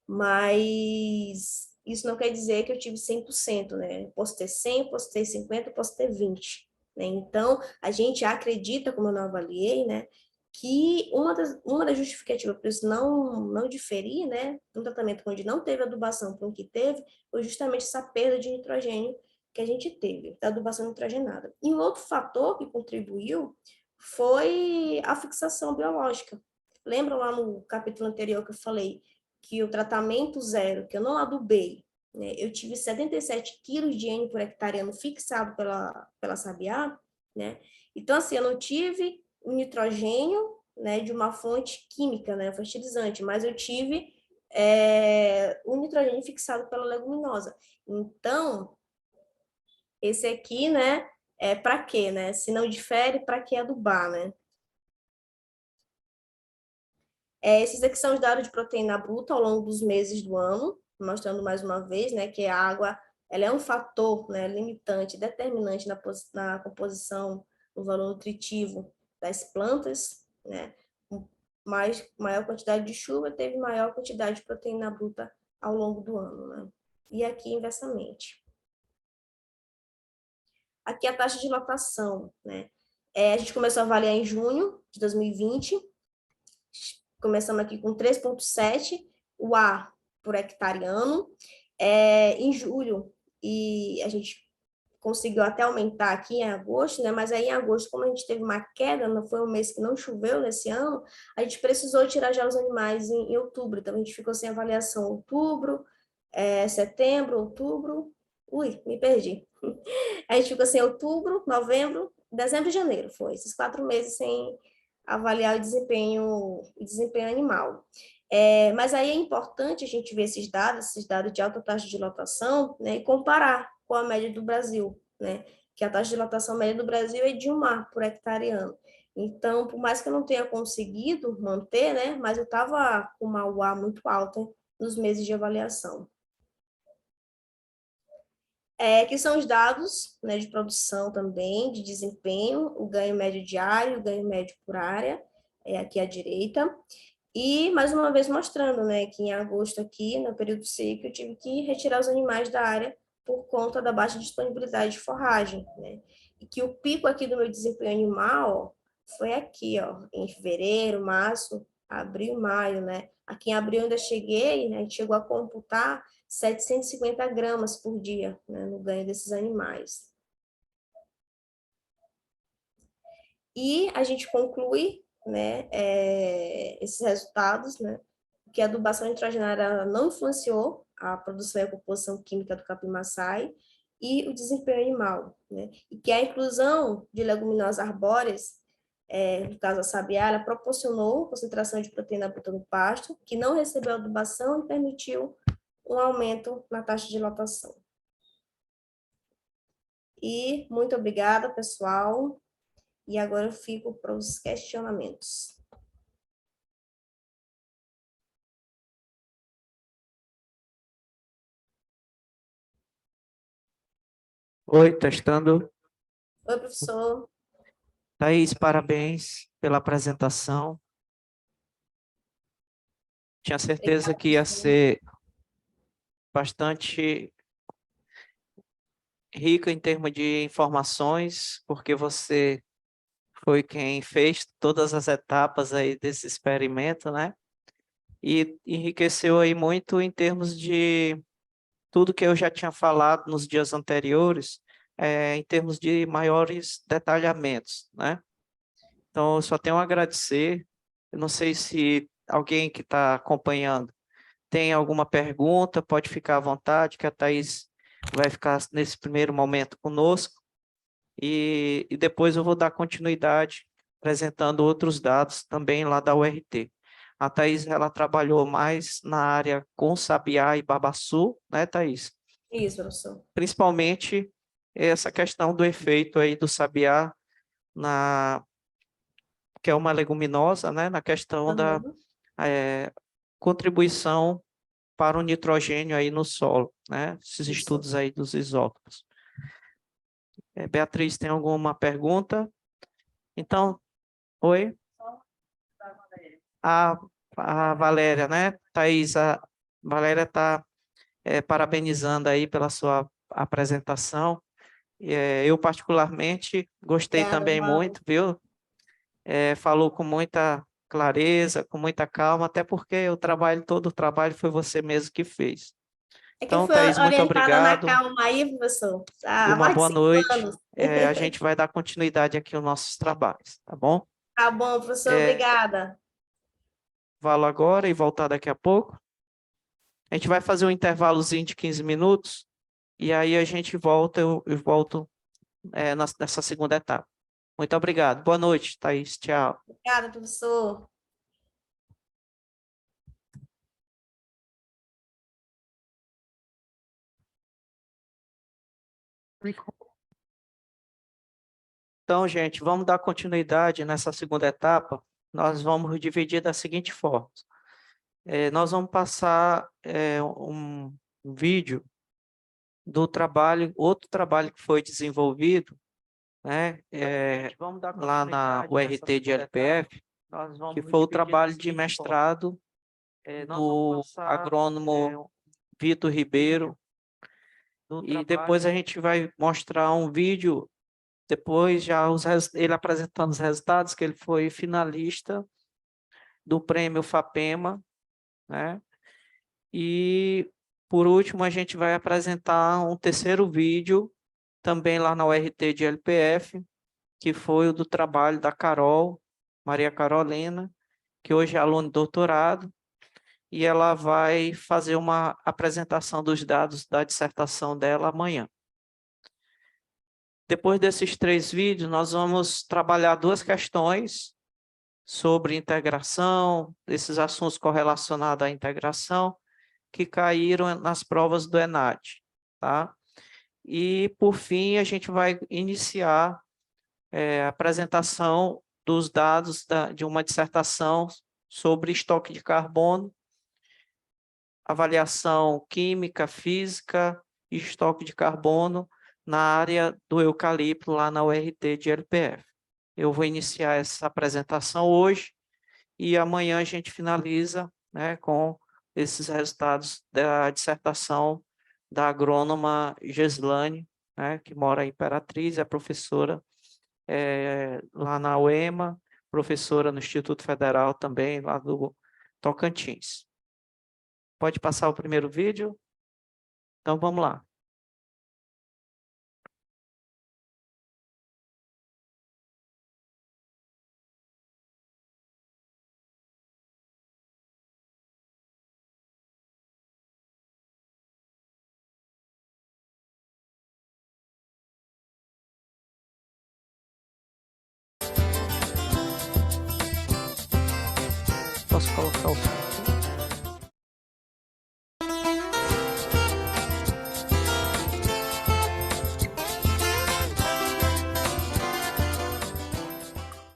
Mas isso não quer dizer que eu tive 100%, né? Eu posso ter 100, posso ter 50, posso ter 20, né? Então, a gente acredita, como eu não avaliei, né, que uma das justificativas para isso não diferir, né, um tratamento onde não teve adubação para um que teve, foi justamente essa perda de nitrogênio que a gente teve, da adubação nitrogenada. E um outro fator que contribuiu foi a fixação biológica. Lembra lá no capítulo anterior que eu falei que o tratamento zero, que eu não adubei, né, eu tive 77 quilos de N por hectare ano fixado pela Sabiá, né? Então, assim, eu não tive o nitrogênio, né, de uma fonte química, né, fertilizante, mas eu tive o nitrogênio fixado pela leguminosa. Então, esse aqui, né, é para quê, né? Se não difere, para que adubar, né? Esses aqui são os dados de proteína bruta ao longo dos meses do ano, mostrando mais uma vez, né, que a água ela é um fator, né, limitante, determinante na composição do valor nutritivo das plantas, né? Maior quantidade de chuva teve maior quantidade de proteína bruta ao longo do ano, né? E aqui inversamente. Aqui a taxa de lotação, né? A gente começou a avaliar em junho de 2020, começamos aqui com 3,7 UA por hectare ano. Em julho, e a gente conseguiu até aumentar aqui em agosto, né? Mas aí em agosto, como a gente teve uma queda, não foi um mês que não choveu nesse ano, a gente precisou tirar já os animais em outubro. Então a gente ficou sem avaliação outubro, setembro, outubro. Ui, me perdi. A gente ficou assim, outubro, novembro, dezembro e janeiro, foi esses 4 meses sem avaliar o desempenho animal. Mas aí é importante a gente ver esses dados de alta taxa de lotação, né, e comparar com a média do Brasil, né, que a taxa de lotação média do Brasil é de 1 ar por hectare ano. Então, por mais que eu não tenha conseguido manter, né, mas eu estava com uma UA muito alta nos meses de avaliação. Que são os dados, né, de produção também, de desempenho, o ganho médio diário, o ganho médio por área, aqui à direita. E, mais uma vez, mostrando, né, que em agosto aqui, no período seco, eu tive que retirar os animais da área por conta da baixa disponibilidade de forragem, né? E que o pico aqui do meu desempenho animal ó, foi aqui, ó, em fevereiro, março, abril, maio, né? Aqui em abril eu ainda cheguei, né, a gente chegou a computar 750 gramas por dia, né, no ganho desses animais. E a gente conclui, né, esses resultados, né, que a adubação nitrogenária não influenciou a produção e a composição química do capim-maçai e o desempenho animal, né, e que a inclusão de leguminosas arbóreas, no caso a sabiá, ela proporcionou concentração de proteína bruta no pasto, que não recebeu adubação e permitiu um aumento na taxa de lotação. E muito obrigada, pessoal. E agora eu fico para os questionamentos. Oi, testando. Oi, professor. Thaís, parabéns pela apresentação. Tinha certeza Obrigada, que ia professor. ser bastante rica em termos de informações, porque você foi quem fez todas as etapas aí desse experimento, né? E enriqueceu aí muito em termos de tudo que eu já tinha falado nos dias anteriores, em termos de maiores detalhamentos, né? Então, eu só tenho a agradecer. Eu não sei se alguém que está acompanhando tem alguma pergunta, pode ficar à vontade, que a Thaís vai ficar nesse primeiro momento conosco. E depois eu vou dar continuidade apresentando outros dados também lá da URT. A Thaís, ela trabalhou mais na área com sabiá e babaçu, né, Thaís? Isso, professor. Principalmente essa questão do efeito aí do sabiá na que é uma leguminosa, né, na questão da Uhum. contribuição para o nitrogênio aí no solo, né, esses Isso. estudos aí dos isótopos. Beatriz, tem alguma pergunta? Então, oi? A, a Valéria, né, Thaís, a Valéria está parabenizando aí pela sua apresentação. Eu, particularmente, gostei Obrigada, também Val. muito, viu? Falou com muita clareza, com muita calma, até porque todo o trabalho foi você mesmo que fez. É que eu Então, fui Thaís, muito orientada na obrigado calma aí, professor, e há uma mais de boa 5 noite. anos. A gente vai dar continuidade aqui aos nossos trabalhos, tá bom? Tá bom, professor, É, obrigada. Valo agora e voltar daqui a pouco. A gente vai fazer um intervalozinho de 15 minutos e aí a gente volta, eu volto nessa segunda etapa. Muito obrigado. Boa noite, Thaís. Tchau. Obrigada, professor. Então, gente, vamos dar continuidade nessa segunda etapa. Nós vamos dividir da seguinte forma. Nós vamos passar um vídeo do trabalho, outro trabalho que foi desenvolvido, né, lá na URT de LPF, que foi o trabalho de mestrado do agrônomo Vitor Ribeiro. E depois a gente vai mostrar um vídeo, depois já ele apresentando os resultados, que ele foi finalista do prêmio FAPEMA, né? E, por último, a gente vai apresentar um terceiro vídeo, também lá na URT de LPF, que foi o do trabalho da Carol, Maria Carolina, que hoje é aluna de doutorado, e ela vai fazer uma apresentação dos dados da dissertação dela amanhã. Depois desses 3 vídeos, nós vamos trabalhar 2 questões sobre integração, esses assuntos correlacionados à integração, que caíram nas provas do ENAD, tá? E, por fim, a gente vai iniciar a apresentação dos dados de uma dissertação sobre estoque de carbono, avaliação química, física e estoque de carbono na área do eucalipto, lá na URT de LPF. Eu vou iniciar essa apresentação hoje e amanhã a gente finaliza, né, com esses resultados da dissertação da agrônoma Geslane, né, que mora em Imperatriz, é professora lá na UEMA, professora no Instituto Federal também, lá do Tocantins. Pode passar o primeiro vídeo? Então, vamos lá. Posso colocar o som?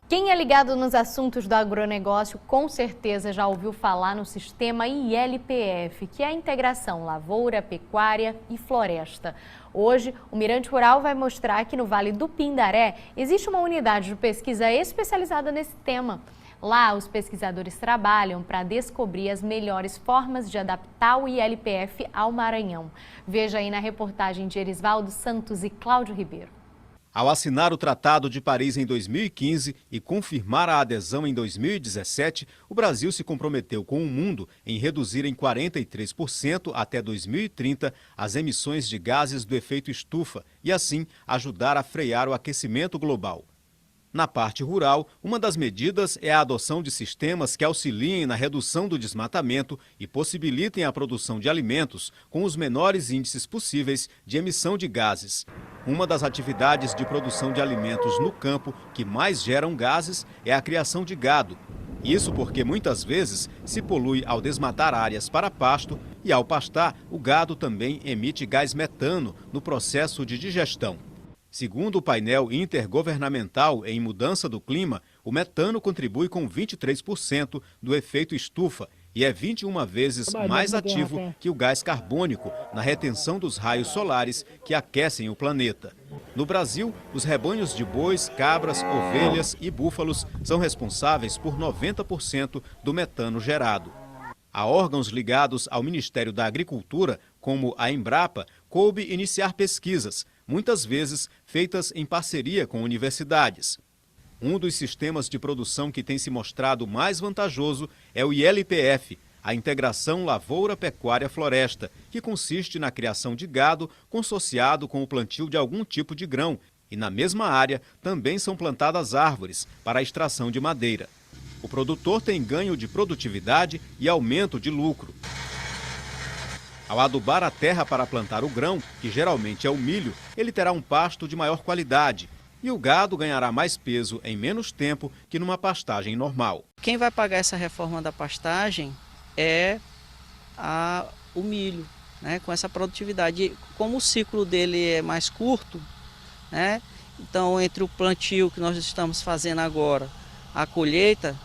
Quem é ligado nos assuntos do agronegócio com certeza já ouviu falar no sistema ILPF, que é a integração lavoura, pecuária e floresta. Hoje, o Mirante Rural vai mostrar que no Vale do Pindaré existe uma unidade de pesquisa especializada nesse tema. Lá, os pesquisadores trabalham para descobrir as melhores formas de adaptar o ILPF ao Maranhão. Veja aí na reportagem de Erisvaldo Santos e Cláudio Ribeiro. Ao assinar o Tratado de Paris em 2015 e confirmar a adesão em 2017, o Brasil se comprometeu com o mundo em reduzir em 43% até 2030 as emissões de gases do efeito estufa e, assim, ajudar a frear o aquecimento global. Na parte rural, uma das medidas é a adoção de sistemas que auxiliem na redução do desmatamento e possibilitem a produção de alimentos com os menores índices possíveis de emissão de gases. Uma das atividades de produção de alimentos no campo que mais geram gases é a criação de gado. Isso porque muitas vezes se polui ao desmatar áreas para pasto e, ao pastar, o gado também emite gás metano no processo de digestão. Segundo o painel intergovernamental em mudança do clima, o metano contribui com 23% do efeito estufa e é 21 vezes mais ativo que o gás carbônico na retenção dos raios solares que aquecem o planeta. No Brasil, os rebanhos de bois, cabras, ovelhas e búfalos são responsáveis por 90% do metano gerado. A órgãos ligados ao Ministério da Agricultura, como a Embrapa, coube iniciar pesquisas, muitas vezes feitas em parceria com universidades. Um dos sistemas de produção que tem se mostrado mais vantajoso é o ILPF, a integração lavoura-pecuária-floresta, que consiste na criação de gado consociado com o plantio de algum tipo de grão, e na mesma área também são plantadas árvores para a extração de madeira. O produtor tem ganho de produtividade e aumento de lucro. Ao adubar a terra para plantar o grão, que geralmente é o milho, ele terá um pasto de maior qualidade. E o gado ganhará mais peso em menos tempo que numa pastagem normal. Quem vai pagar essa reforma da pastagem é o milho, né, com essa produtividade. E como o ciclo dele é mais curto, né, então entre o plantio que nós estamos fazendo agora, a colheita,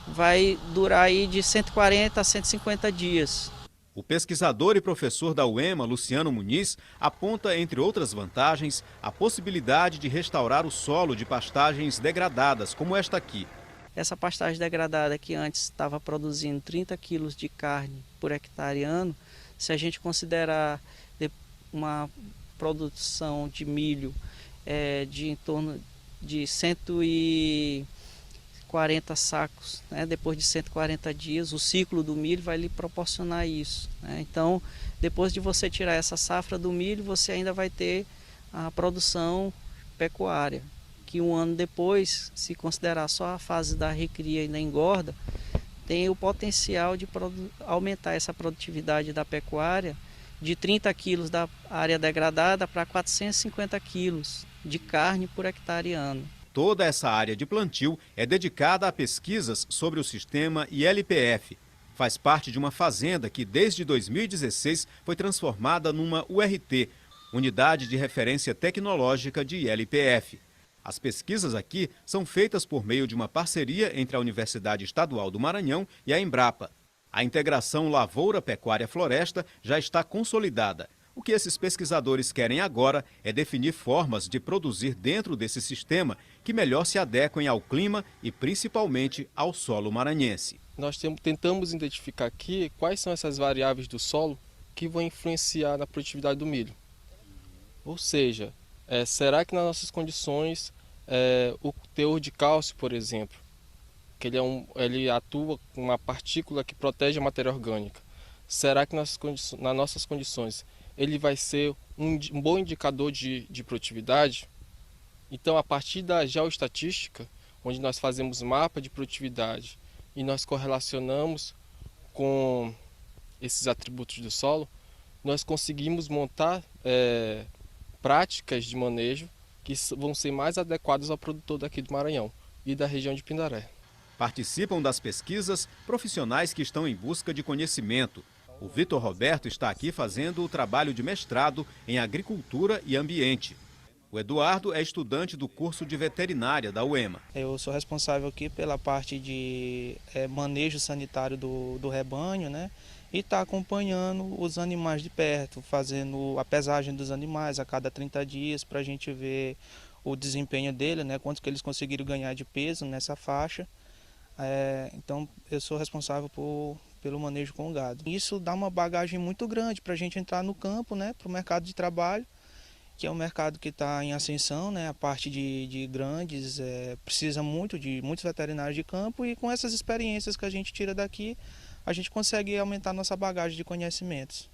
vai durar aí de 140 a 150 dias. O pesquisador e professor da UEMA, Luciano Muniz, aponta, entre outras vantagens, a possibilidade de restaurar o solo de pastagens degradadas, como esta aqui. Essa pastagem degradada que antes estava produzindo 30 quilos de carne por hectare ano, se a gente considerar uma produção de milho de em torno de 140 sacos, né? Depois de 140 dias, o ciclo do milho vai lhe proporcionar isso, né? Então, depois de você tirar essa safra do milho, você ainda vai ter a produção pecuária, que um ano depois, se considerar só a fase da recria e da engorda, tem o potencial de aumentar essa produtividade da pecuária de 30 quilos da área degradada para 450 quilos. de carne por hectare ano. Toda essa área de plantio é dedicada a pesquisas sobre o sistema ILPF. Faz parte de uma fazenda que, desde 2016, foi transformada numa URT, Unidade de Referência Tecnológica de ILPF. As pesquisas aqui são feitas por meio de uma parceria entre a Universidade Estadual do Maranhão e a Embrapa. A integração lavoura-pecuária-floresta já está consolidada. O que esses pesquisadores querem agora é definir formas de produzir dentro desse sistema que melhor se adequem ao clima e principalmente ao solo maranhense. Nós tentamos identificar aqui quais são essas variáveis do solo que vão influenciar na produtividade do milho. Ou seja, será que nas nossas condições o teor de cálcio, por exemplo, que ele atua com uma partícula que protege a matéria orgânica, será que nas nossas condições ele vai ser um bom indicador de produtividade? Então, a partir da geoestatística, onde nós fazemos mapa de produtividade e nós correlacionamos com esses atributos do solo, nós conseguimos montar práticas de manejo que vão ser mais adequadas ao produtor daqui do Maranhão e da região de Pindaré. Participam das pesquisas profissionais que estão em busca de conhecimento. O Vitor Roberto está aqui fazendo o trabalho de mestrado em Agricultura e Ambiente. O Eduardo é estudante do curso de veterinária da UEMA. Eu sou responsável aqui pela parte de manejo sanitário do rebanho, né? E está acompanhando os animais de perto, fazendo a pesagem dos animais a cada 30 dias para a gente ver o desempenho dele, né? Quanto que eles conseguiram ganhar de peso nessa faixa. Então eu sou responsável pelo manejo com o gado. Isso dá uma bagagem muito grande para a gente entrar no campo, né? Para o mercado de trabalho, que é um mercado que está em ascensão, né? A parte de grandes precisa muito de muitos veterinários de campo, e com essas experiências que a gente tira daqui, a gente consegue aumentar nossa bagagem de conhecimentos.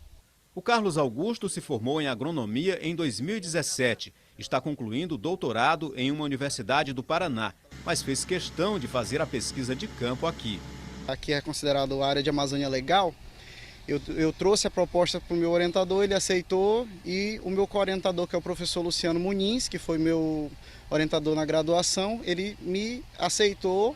O Carlos Augusto se formou em agronomia em 2017. Está concluindo o doutorado em uma universidade do Paraná, mas fez questão de fazer a pesquisa de campo aqui. Aqui é considerado área de Amazônia Legal. Eu trouxe a proposta para o meu orientador, ele aceitou, e o meu co-orientador, que é o professor Luciano Muniz, que foi meu orientador na graduação, ele me aceitou.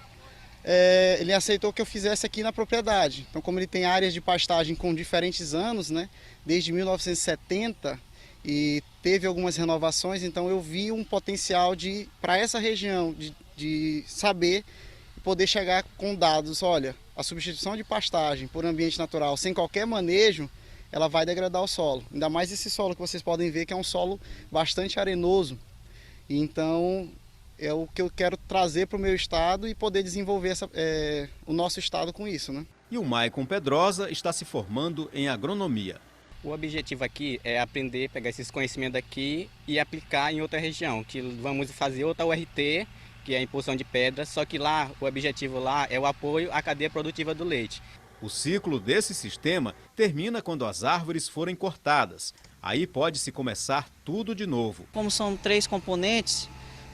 Ele aceitou que eu fizesse aqui na propriedade. Então, como ele tem áreas de pastagem com diferentes anos, né, desde 1970, e teve algumas renovações, então eu vi um potencial para essa região de saber e poder chegar com dados. Olha, a substituição de pastagem por ambiente natural sem qualquer manejo, ela vai degradar o solo. Ainda mais esse solo que vocês podem ver, que é um solo bastante arenoso. Então é o que eu quero trazer para o meu estado e poder desenvolver o nosso estado com isso, né? E o Maicon Pedrosa está se formando em agronomia. O objetivo aqui é aprender, pegar esses conhecimentos aqui e aplicar em outra região, que vamos fazer outra URT, que é a impulsão de pedras, só que lá, o objetivo lá é o apoio à cadeia produtiva do leite. O ciclo desse sistema termina quando as árvores forem cortadas. Aí pode-se começar tudo de novo. Como são 3 componentes,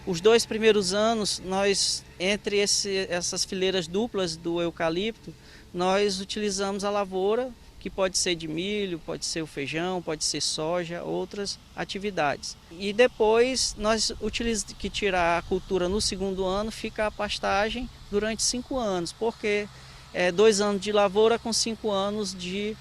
os 2 primeiros anos, nós, entre essas fileiras duplas do eucalipto, nós utilizamos a lavoura, que pode ser de milho, pode ser o feijão, pode ser soja, outras atividades. E depois, nós utilizamos que tirar a cultura no segundo ano, fica a pastagem durante 5 anos, porque 2 anos de lavoura com 5 anos de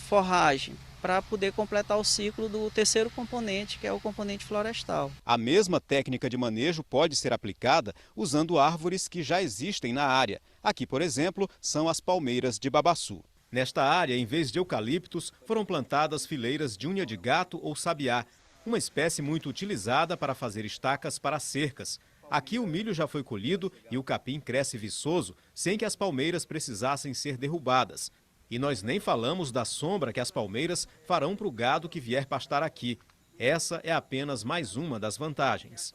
forragem, para poder completar o ciclo do terceiro componente, que é o componente florestal. A mesma técnica de manejo pode ser aplicada usando árvores que já existem na área. Aqui, por exemplo, são as palmeiras de babaçu. Nesta área, em vez de eucaliptos, foram plantadas fileiras de unha de gato ou sabiá, uma espécie muito utilizada para fazer estacas para cercas. Aqui o milho já foi colhido e o capim cresce viçoso, sem que as palmeiras precisassem ser derrubadas. E nós nem falamos da sombra que as palmeiras farão para o gado que vier pastar aqui. Essa é apenas mais uma das vantagens.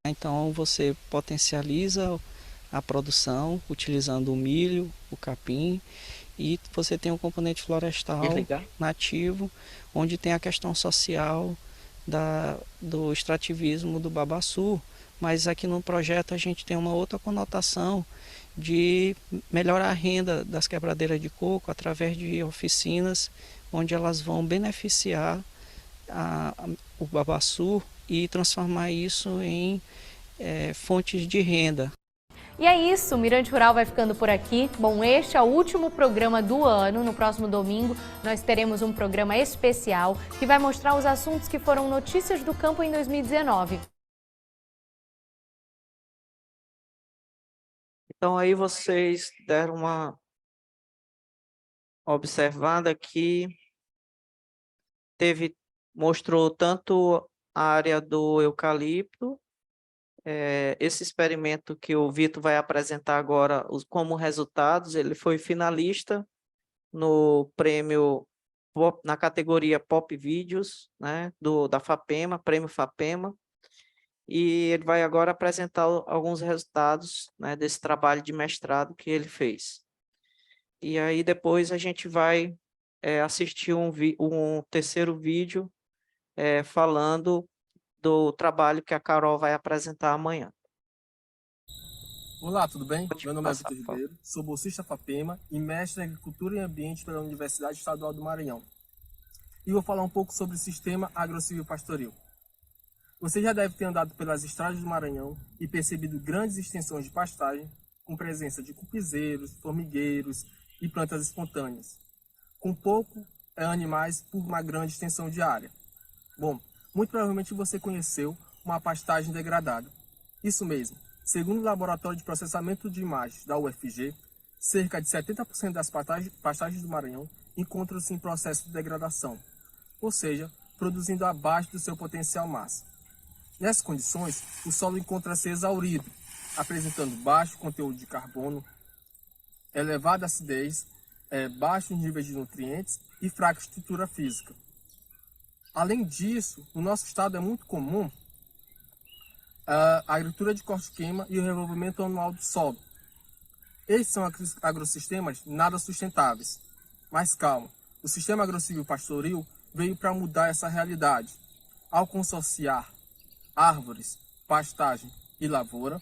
Então você potencializa a produção utilizando o milho, o capim, e você tem um componente florestal nativo, onde tem a questão social do extrativismo do babaçu. Mas aqui no projeto a gente tem uma outra conotação de melhorar a renda das quebradeiras de coco através de oficinas, onde elas vão beneficiar o babaçu e transformar isso em fontes de renda. E é isso, o Mirante Rural vai ficando por aqui. Bom, este é o último programa do ano. No próximo domingo, nós teremos um programa especial que vai mostrar os assuntos que foram notícias do campo em 2019. Então aí vocês deram uma observada que mostrou tanto a área do eucalipto, esse experimento que o Vitor vai apresentar agora como resultados. Ele foi finalista no prêmio na categoria Pop Vídeos, né, da FAPEMA, prêmio FAPEMA, e ele vai agora apresentar alguns resultados, né, desse trabalho de mestrado que ele fez. E aí depois a gente vai assistir um terceiro vídeo falando do trabalho que a Carol vai apresentar amanhã. Olá, tudo bem? Meu nome é Vitor Ribeiro, sou bolsista FAPEMA e mestre em Agricultura e Ambiente pela Universidade Estadual do Maranhão. E vou falar um pouco sobre o sistema agrocivil-pastoril. Você já deve ter andado pelas estradas do Maranhão e percebido grandes extensões de pastagem com presença de cupizeiros, formigueiros e plantas espontâneas, com pouco animais por uma grande extensão de área. Bom, muito provavelmente você conheceu uma pastagem degradada. Isso mesmo, segundo o Laboratório de Processamento de Imagens da UFG, cerca de 70% das pastagens do Maranhão encontram-se em processo de degradação, ou seja, produzindo abaixo do seu potencial máximo. Nessas condições, o solo encontra-se exaurido, apresentando baixo conteúdo de carbono, elevada acidez, baixos níveis de nutrientes e fraca estrutura física. Além disso, no nosso estado é muito comum a agricultura de corte-queima e o revolvimento anual do solo. Esses são agrossistemas nada sustentáveis. Mas calma, o sistema agrocivil-pastoril veio para mudar essa realidade. Ao consorciar árvores, pastagem e lavoura,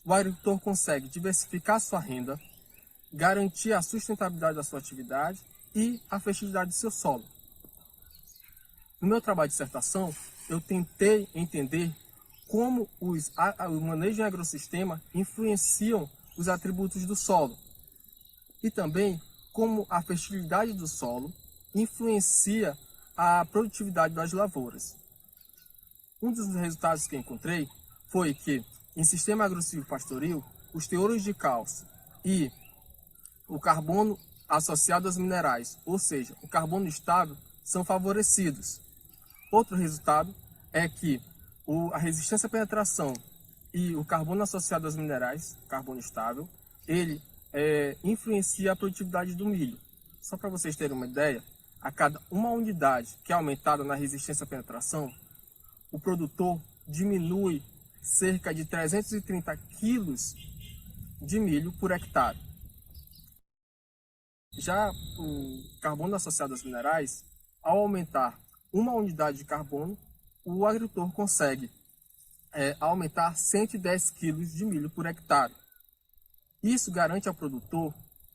o agricultor consegue diversificar sua renda, garantir a sustentabilidade da sua atividade e a fertilidade do seu solo. No meu trabalho de dissertação, eu tentei entender como o manejo em agrossistema influenciam os atributos do solo e também como a fertilidade do solo influencia a produtividade das lavouras. Um dos resultados que encontrei foi que, em sistema agrocivil-pastoril, os teores de cálcio e o carbono associado aos minerais, ou seja, o carbono estável, são favorecidos. Outro resultado é que a resistência à penetração e o carbono associado aos minerais, carbono estável, ele influencia a produtividade do milho. Só para vocês terem uma ideia, a cada uma unidade que é aumentada na resistência à penetração, o produtor diminui cerca de 330 quilos de milho por hectare. Já o carbono associado aos minerais, ao aumentar uma unidade de carbono, o agricultor consegue aumentar 110 quilos de milho por hectare. Isso garante ao produtor,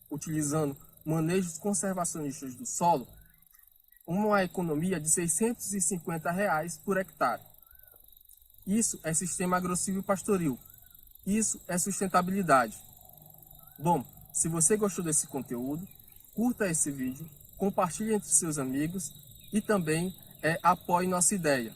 utilizando manejos conservacionistas do solo, uma economia de R$ 650 por hectare. Isso é sistema agrocivil-pastoril. Isso é sustentabilidade. Bom, se você gostou desse conteúdo, curta esse vídeo, compartilhe entre seus amigos e também apoie nossa ideia.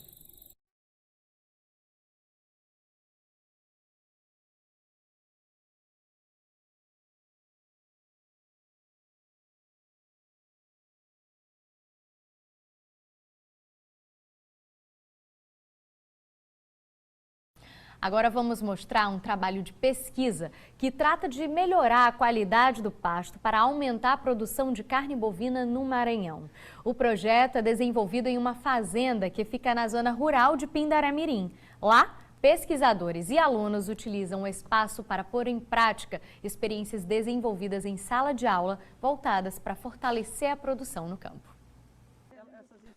Agora vamos mostrar um trabalho de pesquisa que trata de melhorar a qualidade do pasto para aumentar a produção de carne bovina no Maranhão. O projeto é desenvolvido em uma fazenda que fica na zona rural de Pindaramirim. Lá, pesquisadores e alunos utilizam o espaço para pôr em prática experiências desenvolvidas em sala de aula voltadas para fortalecer a produção no campo.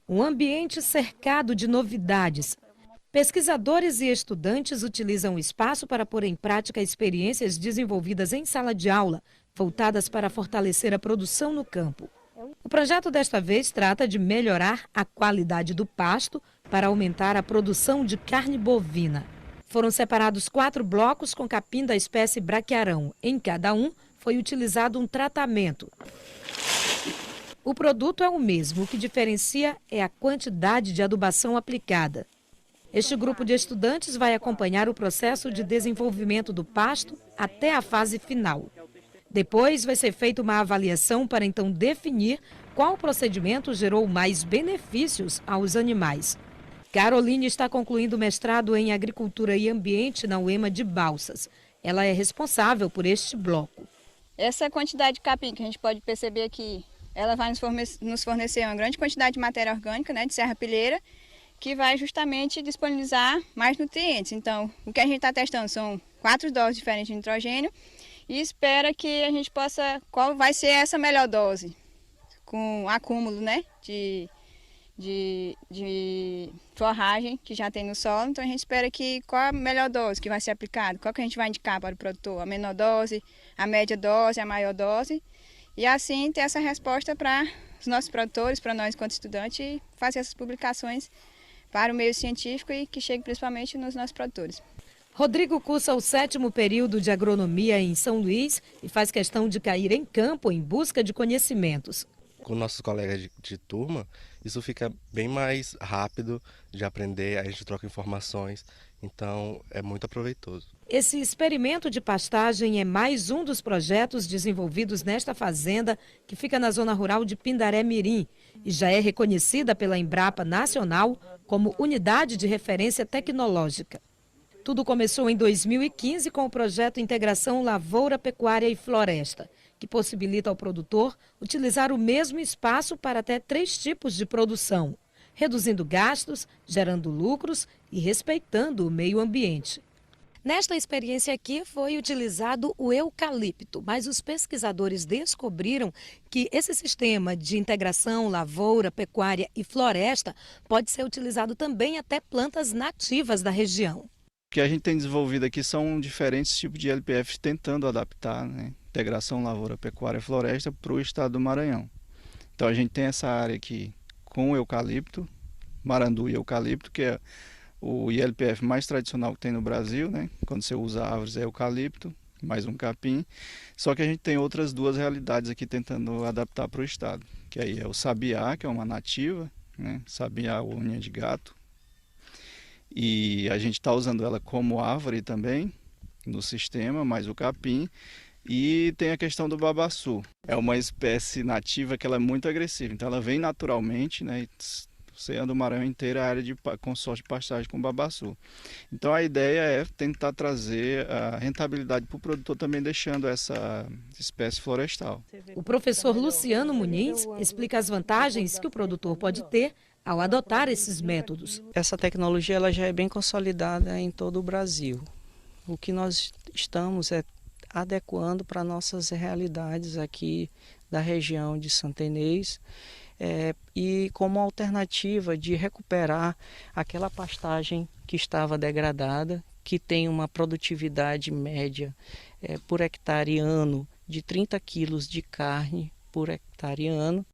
Um ambiente cercado de novidades. Pesquisadores e estudantes utilizam o espaço para pôr em prática experiências desenvolvidas em sala de aula, voltadas para fortalecer a produção no campo. O projeto desta vez trata de melhorar a qualidade do pasto para aumentar a produção de carne bovina. Foram separados 4 blocos com capim da espécie braquiarão. Em cada um foi utilizado um tratamento. O produto é o mesmo, o que diferencia é a quantidade de adubação aplicada. Este grupo de estudantes vai acompanhar o processo de desenvolvimento do pasto até a fase final. Depois vai ser feita uma avaliação para então definir qual procedimento gerou mais benefícios aos animais. Caroline está concluindo o mestrado em Agricultura e Ambiente na UEMA de Balsas. Ela é responsável por este bloco. Essa quantidade de capim que a gente pode perceber aqui, ela vai nos fornecer uma grande quantidade de matéria orgânica, né, de serrapilheira, que vai justamente disponibilizar mais nutrientes. Então, o que a gente está testando são 4 doses diferentes de nitrogênio e espera que a gente possa, qual vai ser essa melhor dose, com acúmulo, né, de forragem que já tem no solo. Então a gente espera que qual a melhor dose que vai ser aplicada, qual que a gente vai indicar para o produtor, a menor dose, a média dose, a maior dose, e assim ter essa resposta para os nossos produtores, para nós enquanto estudantes, e fazer essas publicações para o meio científico e que chegue principalmente nos nossos produtores. Rodrigo cursa o 7º período de agronomia em São Luís e faz questão de cair em campo em busca de conhecimentos. Com nossos colegas de turma, isso fica bem mais rápido de aprender, a gente troca informações, então é muito aproveitoso. Esse experimento de pastagem é mais um dos projetos desenvolvidos nesta fazenda, que fica na zona rural de Pindaré Mirim, e já é reconhecida pela Embrapa Nacional como unidade de referência tecnológica. Tudo começou em 2015 com o projeto Integração Lavoura, Pecuária e Floresta, que possibilita ao produtor utilizar o mesmo espaço para até 3 tipos de produção, reduzindo gastos, gerando lucros e respeitando o meio ambiente. Nesta experiência aqui foi utilizado o eucalipto, mas os pesquisadores descobriram que esse sistema de integração lavoura, pecuária e floresta pode ser utilizado também até plantas nativas da região. O que a gente tem desenvolvido aqui são diferentes tipos de LPFs tentando adaptar, né, integração lavoura, pecuária e floresta para o estado do Maranhão. Então a gente tem essa área aqui com eucalipto, marandu e eucalipto, que é o ILPF mais tradicional que tem no Brasil, né? Quando você usa árvores é eucalipto, mais um capim. Só que a gente tem outras 2 realidades aqui tentando adaptar para o estado, que aí é o sabiá, que é uma nativa, né? Sabiá ou unha de gato. E a gente está usando ela como árvore também no sistema, mais o capim. E tem a questão do babaçu. É uma espécie nativa que ela é muito agressiva, então ela vem naturalmente, né? Você anda o Maranhão inteiro, a área de consórcio de pastagem com babaçu. Então a ideia é tentar trazer a rentabilidade para o produtor também, deixando essa espécie florestal. O professor Luciano Muniz explica as vantagens que o produtor pode ter ao adotar esses métodos. Essa tecnologia ela já é bem consolidada em todo o Brasil. O que nós estamos adequando para nossas realidades aqui da região de Santa Inês, e como alternativa de recuperar aquela pastagem que estava degradada, que tem uma produtividade média por hectare ano de 30 quilos de carne por hectare ano,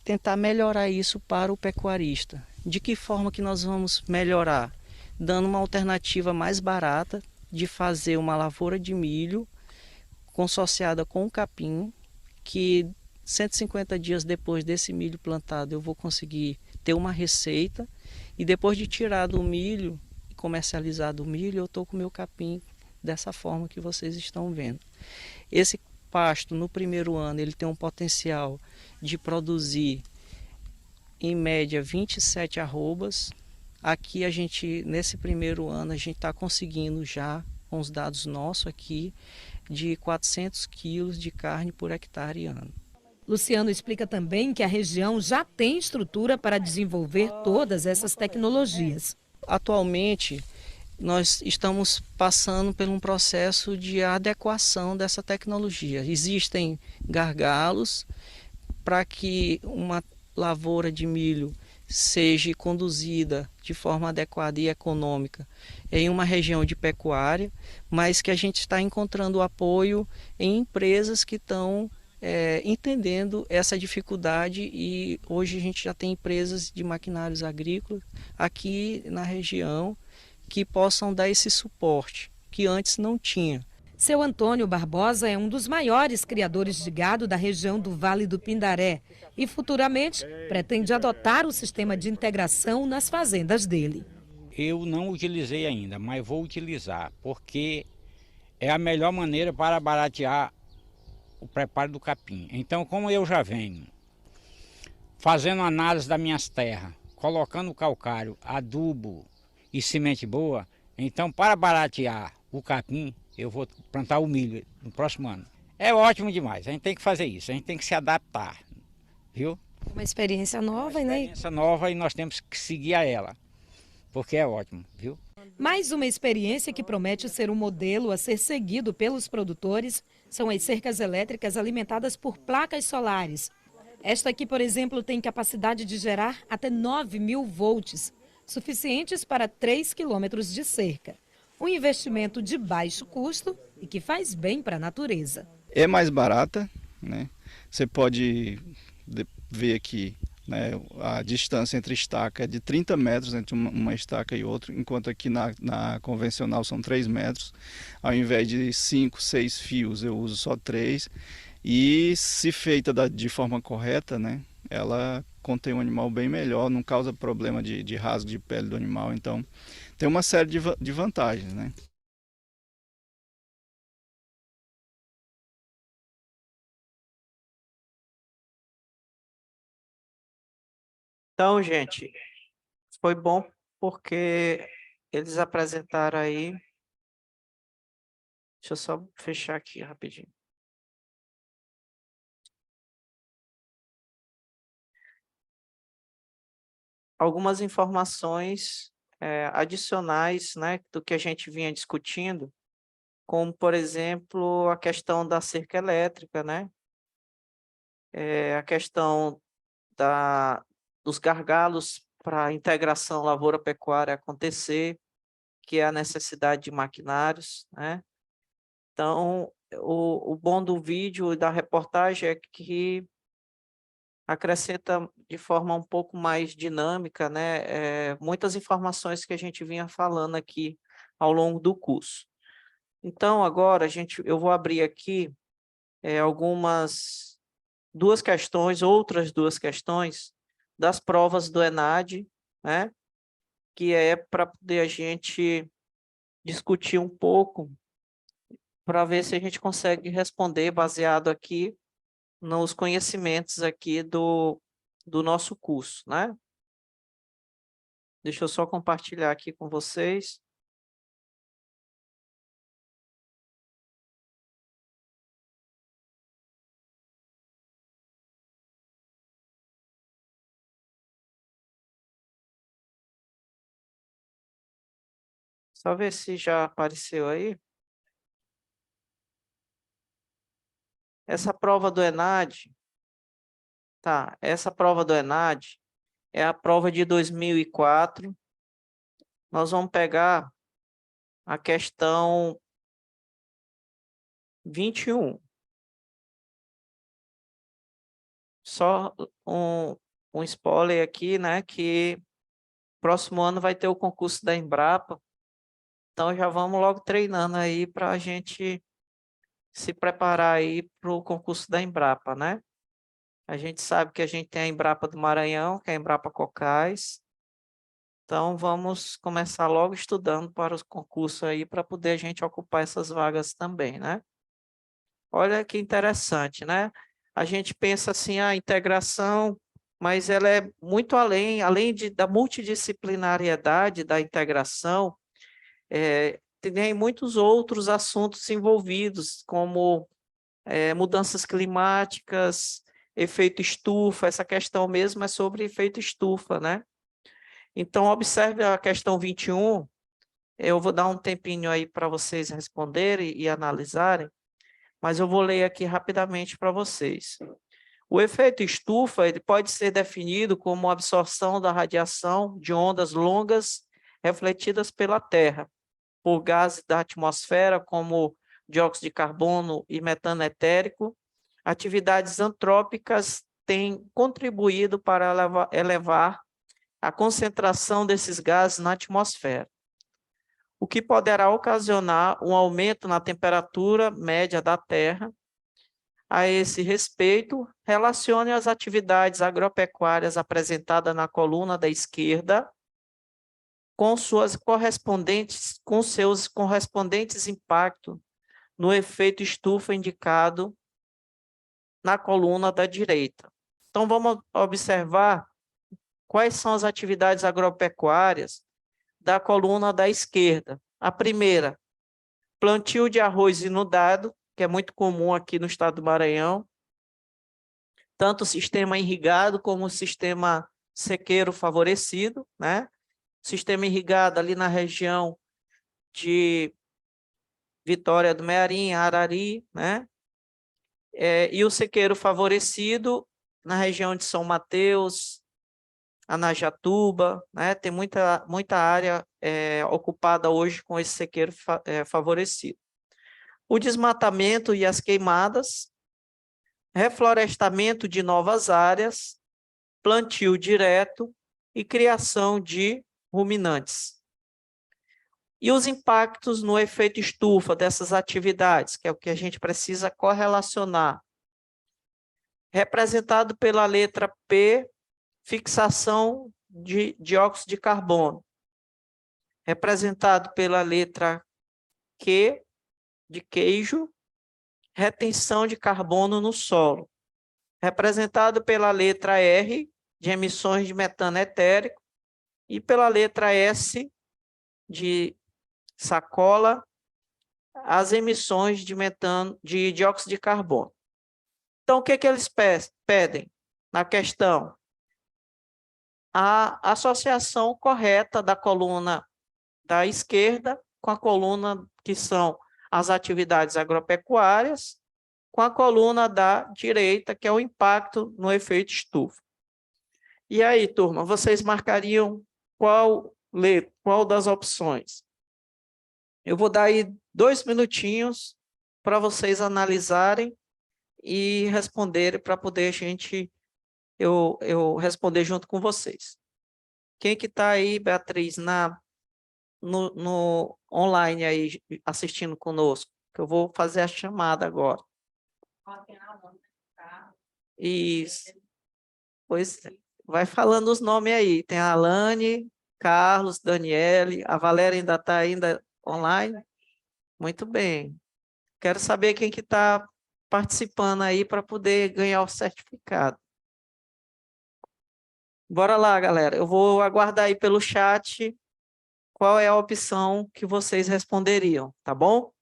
tentar melhorar isso para o pecuarista. De que forma que nós vamos melhorar? Dando uma alternativa mais barata de fazer uma lavoura de milho consorciada com o capim, que 150 dias depois desse milho plantado eu vou conseguir ter uma receita, e depois de tirar do milho e comercializar do milho, eu estou com o meu capim dessa forma que vocês estão vendo. Esse pasto no primeiro ano ele tem um potencial de produzir em média 27 arrobas. Aqui a gente, nesse primeiro ano, a gente está conseguindo já, com os dados nossos aqui, de 400 quilos de carne por hectare ano. Luciano explica também que a região já tem estrutura para desenvolver todas essas tecnologias. Atualmente, nós estamos passando por um processo de adequação dessa tecnologia. Existem gargalos para que uma lavoura de milho seja conduzida de forma adequada e econômica em uma região de pecuária, mas que a gente está encontrando apoio em empresas que estão entendendo essa dificuldade, e hoje a gente já tem empresas de maquinários agrícolas aqui na região que possam dar esse suporte, que antes não tinha. Seu Antônio Barbosa é um dos maiores criadores de gado da região do Vale do Pindaré e futuramente pretende adotar o sistema de integração nas fazendas dele. Eu não utilizei ainda, mas vou utilizar, porque é a melhor maneira para baratear o preparo do capim. Então, como eu já venho fazendo análise das minhas terras, colocando calcário, adubo e semente boa, então para baratear o capim, eu vou plantar o milho no próximo ano. É ótimo demais, a gente tem que fazer isso, a gente tem que se adaptar, viu? Uma experiência nova, né? Experiência nova, e nós temos que seguir a ela, porque é ótimo, viu? Mais uma experiência que promete ser um modelo a ser seguido pelos produtores são as cercas elétricas alimentadas por placas solares. Esta aqui, por exemplo, tem capacidade de gerar até 9.000 volts, suficientes para 3 quilômetros de cerca. Um investimento de baixo custo e que faz bem para a natureza. É mais barata, né? Você pode ver aqui, né, a distância entre estaca é de 30 metros entre uma estaca e outra, enquanto aqui na convencional são 3 metros. Ao invés de 5, 6 fios, eu uso só 3. E se feita de forma correta, né, ela contém um animal bem melhor, não causa problema de rasgo de pele do animal. Então, tem uma série de vantagens, né? Então, gente, foi bom porque eles apresentaram aí. Deixa eu só fechar aqui rapidinho. Algumas informações adicionais, né, do que a gente vinha discutindo, como, por exemplo, a questão da cerca elétrica, né? A questão dos gargalos para a integração lavoura-pecuária acontecer, que é a necessidade de maquinários, né? Então, o bom do vídeo e da reportagem é que acrescenta de forma um pouco mais dinâmica, né? Muitas informações que a gente vinha falando aqui ao longo do curso. Então, agora, eu vou abrir aqui outras duas questões das provas do ENAD, né? Que é para poder a gente discutir um pouco, para ver se a gente consegue responder baseado aqui nos conhecimentos aqui do nosso curso, né? Deixa eu só compartilhar aqui com vocês. Só ver se já apareceu aí. Essa prova do ENAD, tá? Essa prova do ENAD é a prova de 2004. Nós vamos pegar a questão 21. Só um spoiler aqui, né? Que próximo ano vai ter o concurso da Embrapa. Então já vamos logo treinando aí para a gente se preparar aí para o concurso da Embrapa, né? A gente sabe que a gente tem a Embrapa do Maranhão, que é a Embrapa Cocais. Então vamos começar logo estudando para os concursos aí para poder a gente ocupar essas vagas também, né? Olha que interessante, né? A gente pensa assim, a integração, mas ela é muito além da multidisciplinariedade da integração, tem muitos outros assuntos envolvidos, como mudanças climáticas, efeito estufa. Essa questão mesmo é sobre efeito estufa, né? Então, observe a questão 21, eu vou dar um tempinho aí para vocês responderem e analisarem, mas eu vou ler aqui rapidamente para vocês. O efeito estufa ele pode ser definido como a absorção da radiação de ondas longas refletidas pela Terra, por gases da atmosfera, como dióxido de carbono e metano etérico, atividades antrópicas têm contribuído para elevar a concentração desses gases na atmosfera, o que poderá ocasionar um aumento na temperatura média da Terra. A esse respeito, relacione as atividades agropecuárias apresentadas na coluna da esquerda com seus correspondentes impactos no efeito estufa indicado na coluna da direita. Então, vamos observar quais são as atividades agropecuárias da coluna da esquerda. A primeira, plantio de arroz inundado, que é muito comum aqui no estado do Maranhão, tanto o sistema irrigado como o sistema sequeiro favorecido, né? Sistema irrigado ali na região de Vitória do Mearim, Arari, né? E o sequeiro favorecido na região de São Mateus, Anajatuba, né? Tem muita área ocupada hoje com esse sequeiro favorecido. O desmatamento e as queimadas, reflorestamento de novas áreas, plantio direto e criação de ruminantes. E os impactos no efeito estufa dessas atividades, que é o que a gente precisa correlacionar. Representado pela letra P, fixação de dióxido de carbono. Representado pela letra Q, de queijo, retenção de carbono no solo. Representado pela letra R, de emissões de metano etérico, e pela letra S, de sacola, as emissões de dióxido de carbono. Então, o que eles pedem na questão? A associação correta da coluna da esquerda com a coluna que são as atividades agropecuárias, com a coluna da direita, que é o impacto no efeito estufa. E aí, turma, vocês marcariam qual das opções? Eu vou dar aí 2 minutinhos para vocês analisarem e responderem, para poder eu responder junto com vocês. Quem que está aí, Beatriz, no online aí, assistindo conosco? Que eu vou fazer a chamada agora. Isso. Pois vai falando os nomes aí. Tem a Alane, Carlos, Daniele, a Valéria ainda está online? Muito bem. Quero saber quem que está participando aí para poder ganhar o certificado. Bora lá, galera. Eu vou aguardar aí pelo chat qual é a opção que vocês responderiam, tá bom?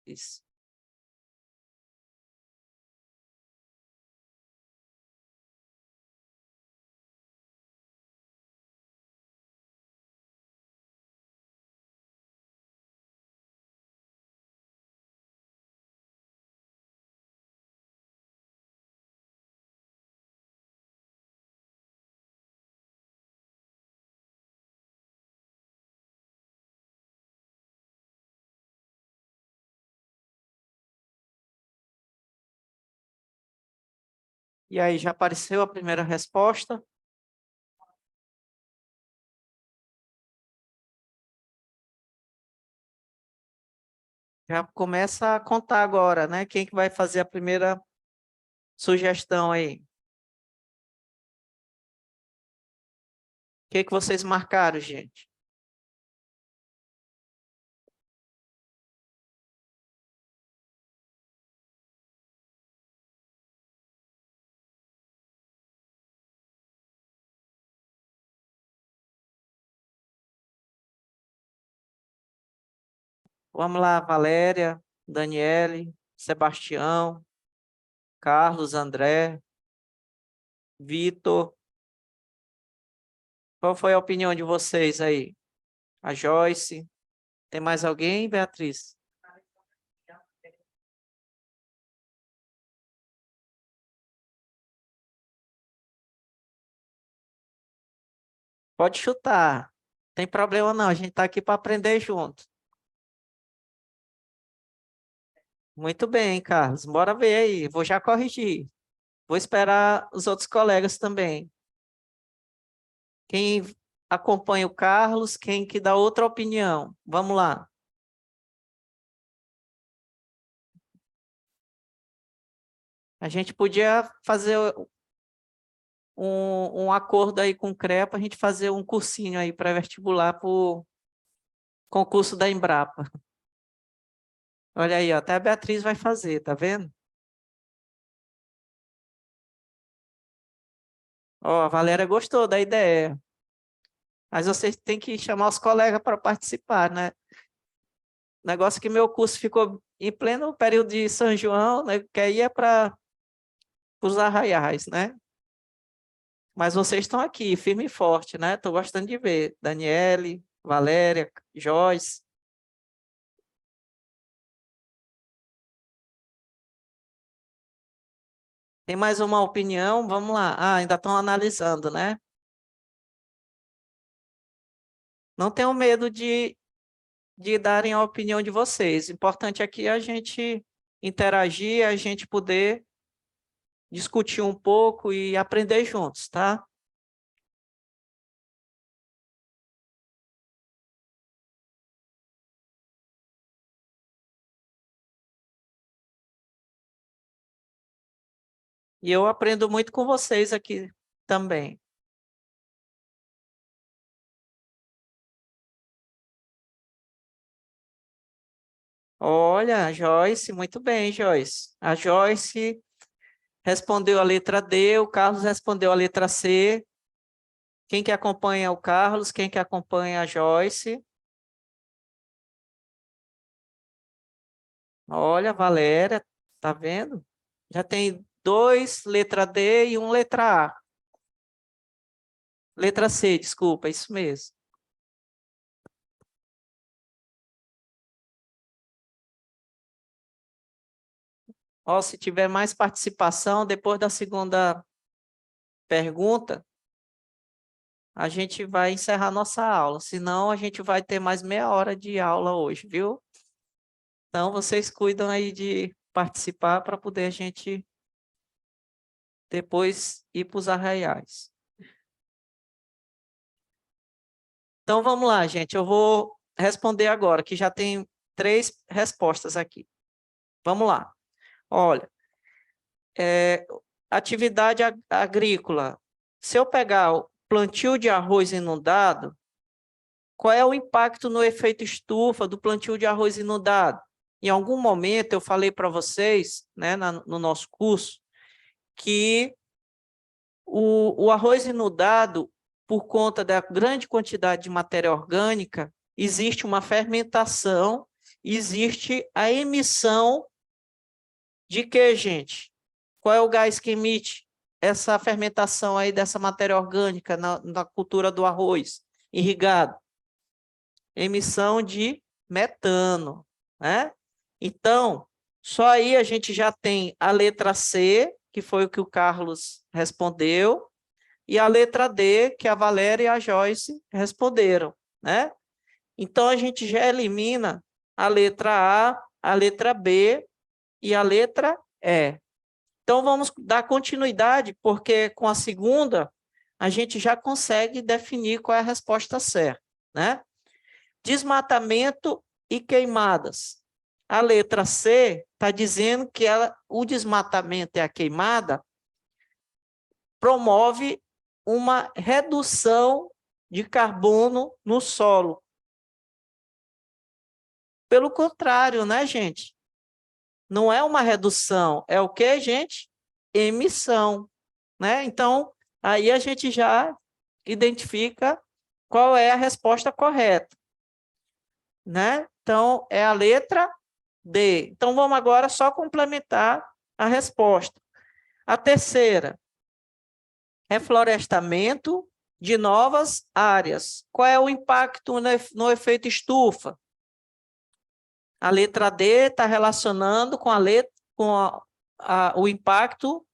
Isso. E aí, já apareceu a primeira resposta? Já começa a contar agora, né? Quem que vai fazer a primeira sugestão aí? O que vocês marcaram, gente? Vamos lá, Valéria, Daniele, Sebastião, Carlos, André, Vitor. Qual foi a opinião de vocês aí? A Joyce. Tem mais alguém, Beatriz? Pode chutar. Tem problema não, a gente está aqui para aprender junto. Muito bem, Carlos. Bora ver aí. Vou já corrigir. Vou esperar os outros colegas também. Quem acompanha o Carlos, quem que dá outra opinião? Vamos lá. A gente podia fazer um acordo aí com o CREA para a gente fazer um cursinho aí pré-vestibular para o concurso da Embrapa. Olha aí, ó, até a Beatriz vai fazer, tá vendo? Ó, a Valéria gostou da ideia. Mas vocês têm que chamar os colegas para participar, né? Negócio que meu curso ficou em pleno período de São João, né? Que aí é para os arraiais, né? Mas vocês estão aqui, firme e forte, né? Estou gostando de ver. Daniele, Valéria, Joyce. Tem mais uma opinião? Vamos lá. Ah, ainda estão analisando, né? Não tenham medo de darem a opinião de vocês. O importante aqui é a gente interagir, a gente poder discutir um pouco e aprender juntos, tá? E eu aprendo muito com vocês aqui também. Olha, Joyce, muito bem, Joyce. A Joyce respondeu a letra D, o Carlos respondeu a letra C. Quem que acompanha o Carlos? Quem que acompanha a Joyce? Olha, Valéria, tá vendo? Já tem 2 letra D e 1 letra A. Letra C, desculpa, isso mesmo. Ó, se tiver mais participação, depois da segunda pergunta, a gente vai encerrar nossa aula. Senão, a gente vai ter mais meia hora de aula hoje, viu? Então, vocês cuidam aí de participar para poder a gente depois ir para os arraiais. Então, vamos lá, gente. Eu vou responder agora, que já tem 3 respostas aqui. Vamos lá. Olha, atividade agrícola. Se eu pegar o plantio de arroz inundado, qual é o impacto no efeito estufa do plantio de arroz inundado? Em algum momento eu falei para vocês, né, no nosso curso, que o arroz inundado, por conta da grande quantidade de matéria orgânica, existe uma fermentação, existe a emissão de quê, gente? Qual é o gás que emite essa fermentação aí dessa matéria orgânica na cultura do arroz irrigado? Emissão de metano, né? Então, só aí a gente já tem a letra C, que foi o que o Carlos respondeu, e a letra D, que a Valéria e a Joyce responderam, né? Então, a gente já elimina a letra A, a letra B e a letra E. Então, vamos dar continuidade, porque com a segunda, a gente já consegue definir qual é a resposta certa, né? Desmatamento e queimadas. A letra C está dizendo que o desmatamento e a queimada promove uma redução de carbono no solo. Pelo contrário, né, gente? Não é uma redução, é o quê, gente? Emissão, né? Então, aí a gente já identifica qual é a resposta correta, né? Então, é a letra D. Então, vamos agora só complementar a resposta. A terceira, reflorestamento de novas áreas. Qual é o impacto no efeito estufa? A letra D está relacionando com o impacto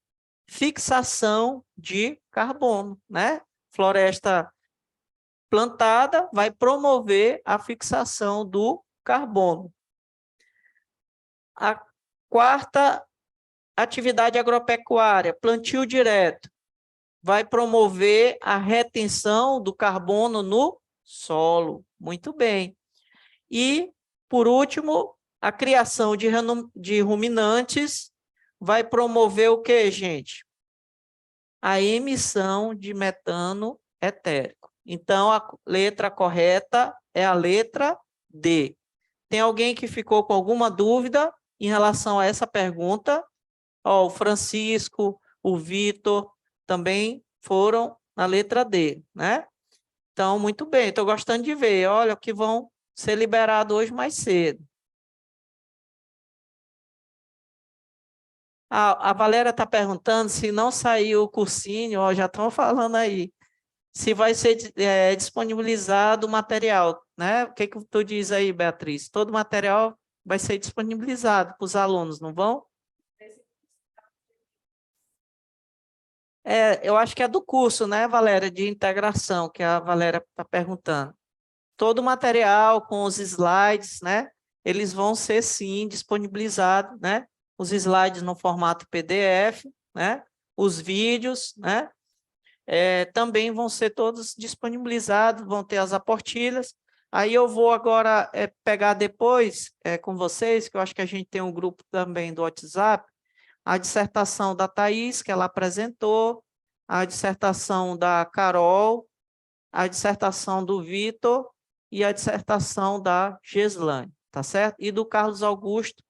fixação de carbono, né? Floresta plantada vai promover a fixação do carbono. A quarta atividade agropecuária, plantio direto, vai promover a retenção do carbono no solo. Muito bem. E, por último, a criação de ruminantes vai promover o quê, gente? A emissão de metano etérico. Então, a letra correta é a letra D. Tem alguém que ficou com alguma dúvida em relação a essa pergunta? Ó, o Francisco, o Vitor também foram na letra D, né? Então, muito bem, estou gostando de ver. Olha, que vão ser liberados hoje mais cedo. A Valéria está perguntando se não saiu o cursinho, ó, já estão falando aí, se vai ser disponibilizado o material, né? O que tu diz aí, Beatriz? Todo o material vai ser disponibilizado para os alunos, não vão? Eu acho que é do curso, né, Valéria, de integração, que a Valéria está perguntando. Todo o material com os slides, né? Eles vão ser, sim, disponibilizados, né? Os slides no formato PDF, né? Os vídeos, né? Também vão ser todos disponibilizados, vão ter as aportilhas. Aí eu vou agora pegar depois com vocês, que eu acho que a gente tem um grupo também do WhatsApp, a dissertação da Thaís, que ela apresentou, a dissertação da Carol, a dissertação do Vitor e a dissertação da Geslane, tá certo? E do Carlos Augusto,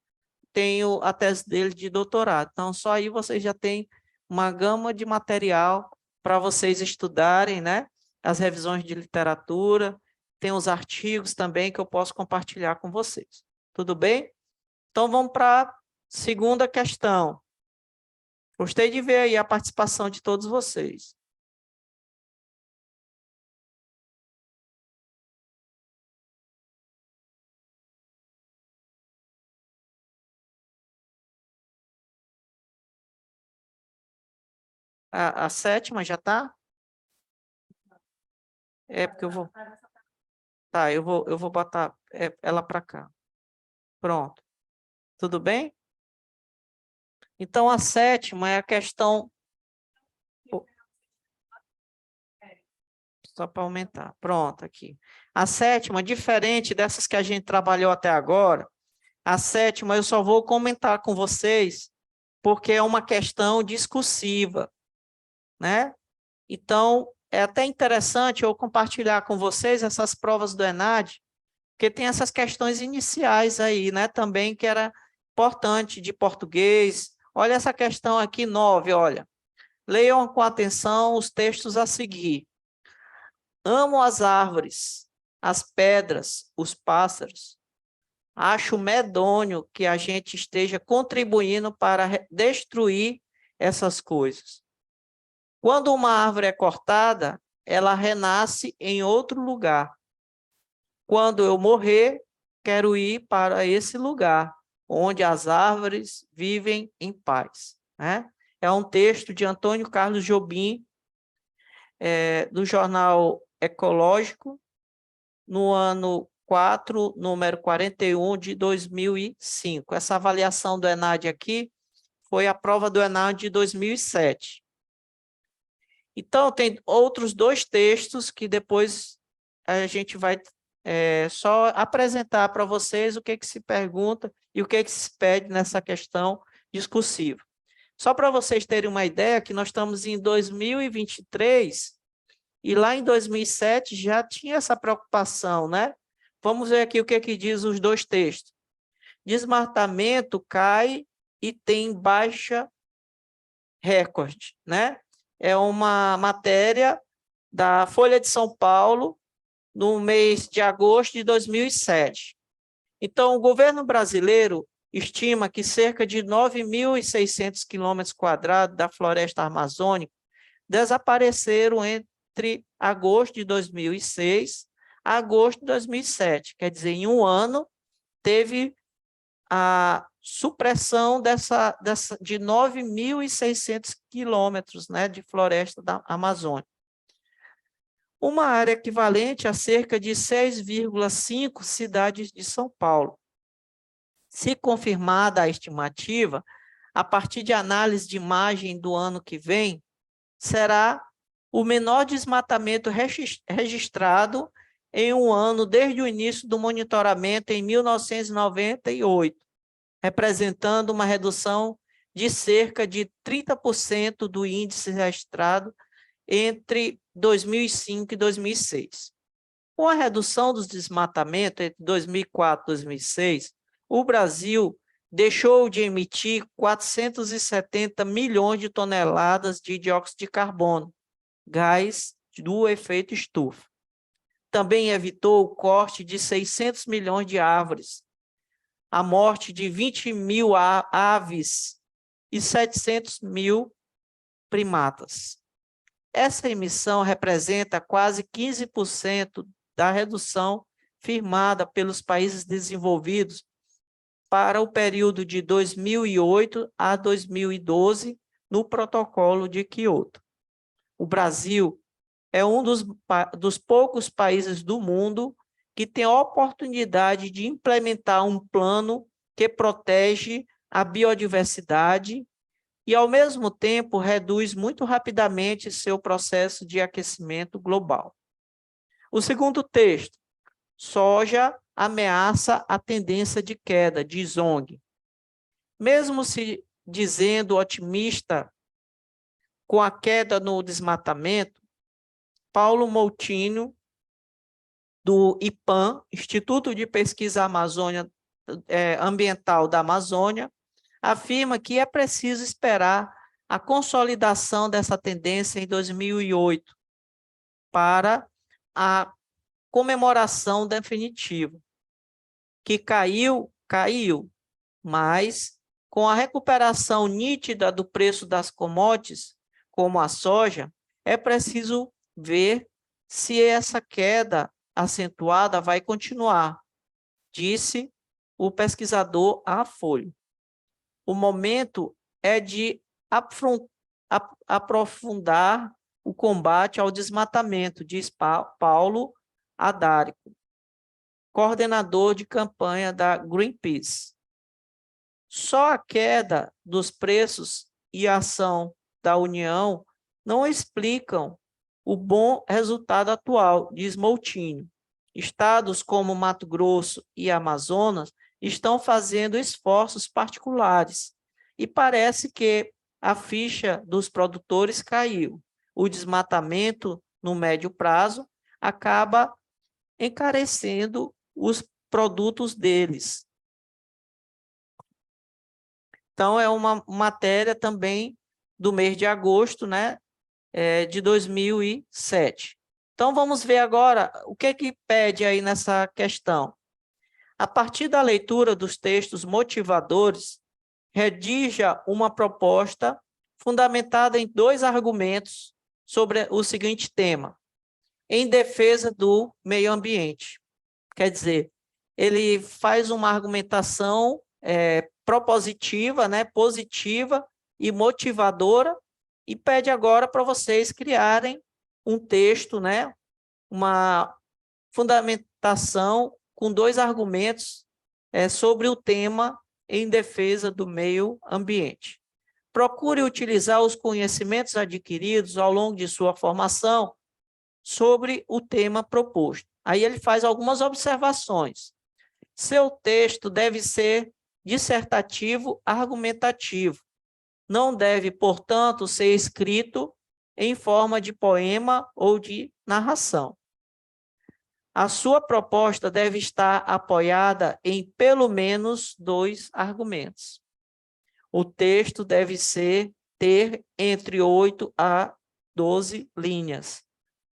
tenho a tese dele de doutorado. Então, só aí vocês já têm uma gama de material para vocês estudarem, né? As revisões de literatura, tem os artigos também que eu posso compartilhar com vocês. Tudo bem? Então, vamos para a segunda questão. Gostei de ver aí a participação de todos vocês. A sétima já está? Porque eu vou... Tá, eu vou botar ela para cá. Pronto. Tudo bem? Então, a sétima é a questão... Só para aumentar. Pronto, aqui. A sétima, diferente dessas que a gente trabalhou até agora, a sétima eu só vou comentar com vocês porque é uma questão discursiva, né? Então, é até interessante eu compartilhar com vocês essas provas do ENAD, porque tem essas questões iniciais aí, né? Também que era importante de português. Olha essa questão aqui, 9, olha. Leiam com atenção os textos a seguir. Amo as árvores, as pedras, os pássaros. Acho medonho que a gente esteja contribuindo para destruir essas coisas. Quando uma árvore é cortada, ela renasce em outro lugar. Quando eu morrer, quero ir para esse lugar, onde as árvores vivem em paz. Né? É um texto de Antônio Carlos Jobim, do jornal Ecológico, no ano 4, número 41 de 2005. Essa avaliação do ENAD aqui foi a prova do ENAD de 2007. Então, tem outros 2 textos que depois a gente vai só apresentar para vocês o que se pergunta e o que se pede nessa questão discursiva. Só para vocês terem uma ideia que nós estamos em 2023 e lá em 2007 já tinha essa preocupação, né? Vamos ver aqui o que diz os 2 textos. Desmatamento cai e tem baixa recorde, né? É uma matéria da Folha de São Paulo, no mês de agosto de 2007. Então, o governo brasileiro estima que cerca de 9.600 km² da floresta amazônica desapareceram entre agosto de 2006 a agosto de 2007. Quer dizer, em um ano, teve a supressão de 9.600 quilômetros, né, de floresta da Amazônia. uma área equivalente a cerca de 6,5 cidades de São Paulo. Se confirmada a estimativa, a partir de análise de imagem do ano que vem, será o menor desmatamento registrado em um ano desde o início do monitoramento em 1998, representando uma redução de cerca de 30% do índice registrado entre 2005 e 2006. Com a redução dos desmatamentos entre 2004 e 2006, o Brasil deixou de emitir 470 milhões de toneladas de dióxido de carbono, gás do efeito estufa. Também evitou o corte de 600 milhões de árvores, a morte de 20 mil aves e 700 mil primatas. Essa emissão representa quase 15% da redução firmada pelos países desenvolvidos para o período de 2008 a 2012 no Protocolo de Quioto. O Brasil é um dos poucos países do mundo que tem a oportunidade de implementar um plano que protege a biodiversidade e, ao mesmo tempo, reduz muito rapidamente seu processo de aquecimento global. O segundo texto, soja ameaça a tendência de queda, diz ONG. Mesmo se dizendo otimista com a queda no desmatamento, Paulo Moutinho, do IPAM, Instituto de Pesquisa Ambiental da Amazônia, afirma que é preciso esperar a consolidação dessa tendência em 2008 para a comemoração definitiva, que caiu, mas com a recuperação nítida do preço das commodities, como a soja, é preciso ver se essa queda acentuada vai continuar, disse o pesquisador à Folha. O momento é de aprofundar o combate ao desmatamento, diz Paulo Adárico, coordenador de campanha da Greenpeace. Só a queda dos preços e a ação da União não explicam o bom resultado atual, diz Moutinho. Estados como Mato Grosso e Amazonas estão fazendo esforços particulares e parece que a ficha dos produtores caiu. O desmatamento, no médio prazo, acaba encarecendo os produtos deles. Então, é uma matéria também do mês de agosto, né, de 2007. Então, vamos ver agora o que pede aí nessa questão. A partir da leitura dos textos motivadores, redija uma proposta fundamentada em 2 argumentos sobre o seguinte tema: em defesa do meio ambiente. Quer dizer, ele faz uma argumentação propositiva, né, positiva e motivadora, e pede agora para vocês criarem um texto, né, uma fundamentação com 2 argumentos sobre o tema em defesa do meio ambiente. Procure utilizar os conhecimentos adquiridos ao longo de sua formação sobre o tema proposto. Aí ele faz algumas observações. Seu texto deve ser dissertativo, argumentativo. Não deve, portanto, ser escrito em forma de poema ou de narração. A sua proposta deve estar apoiada em pelo menos 2 argumentos. O texto deve ter entre 8 a 12 linhas.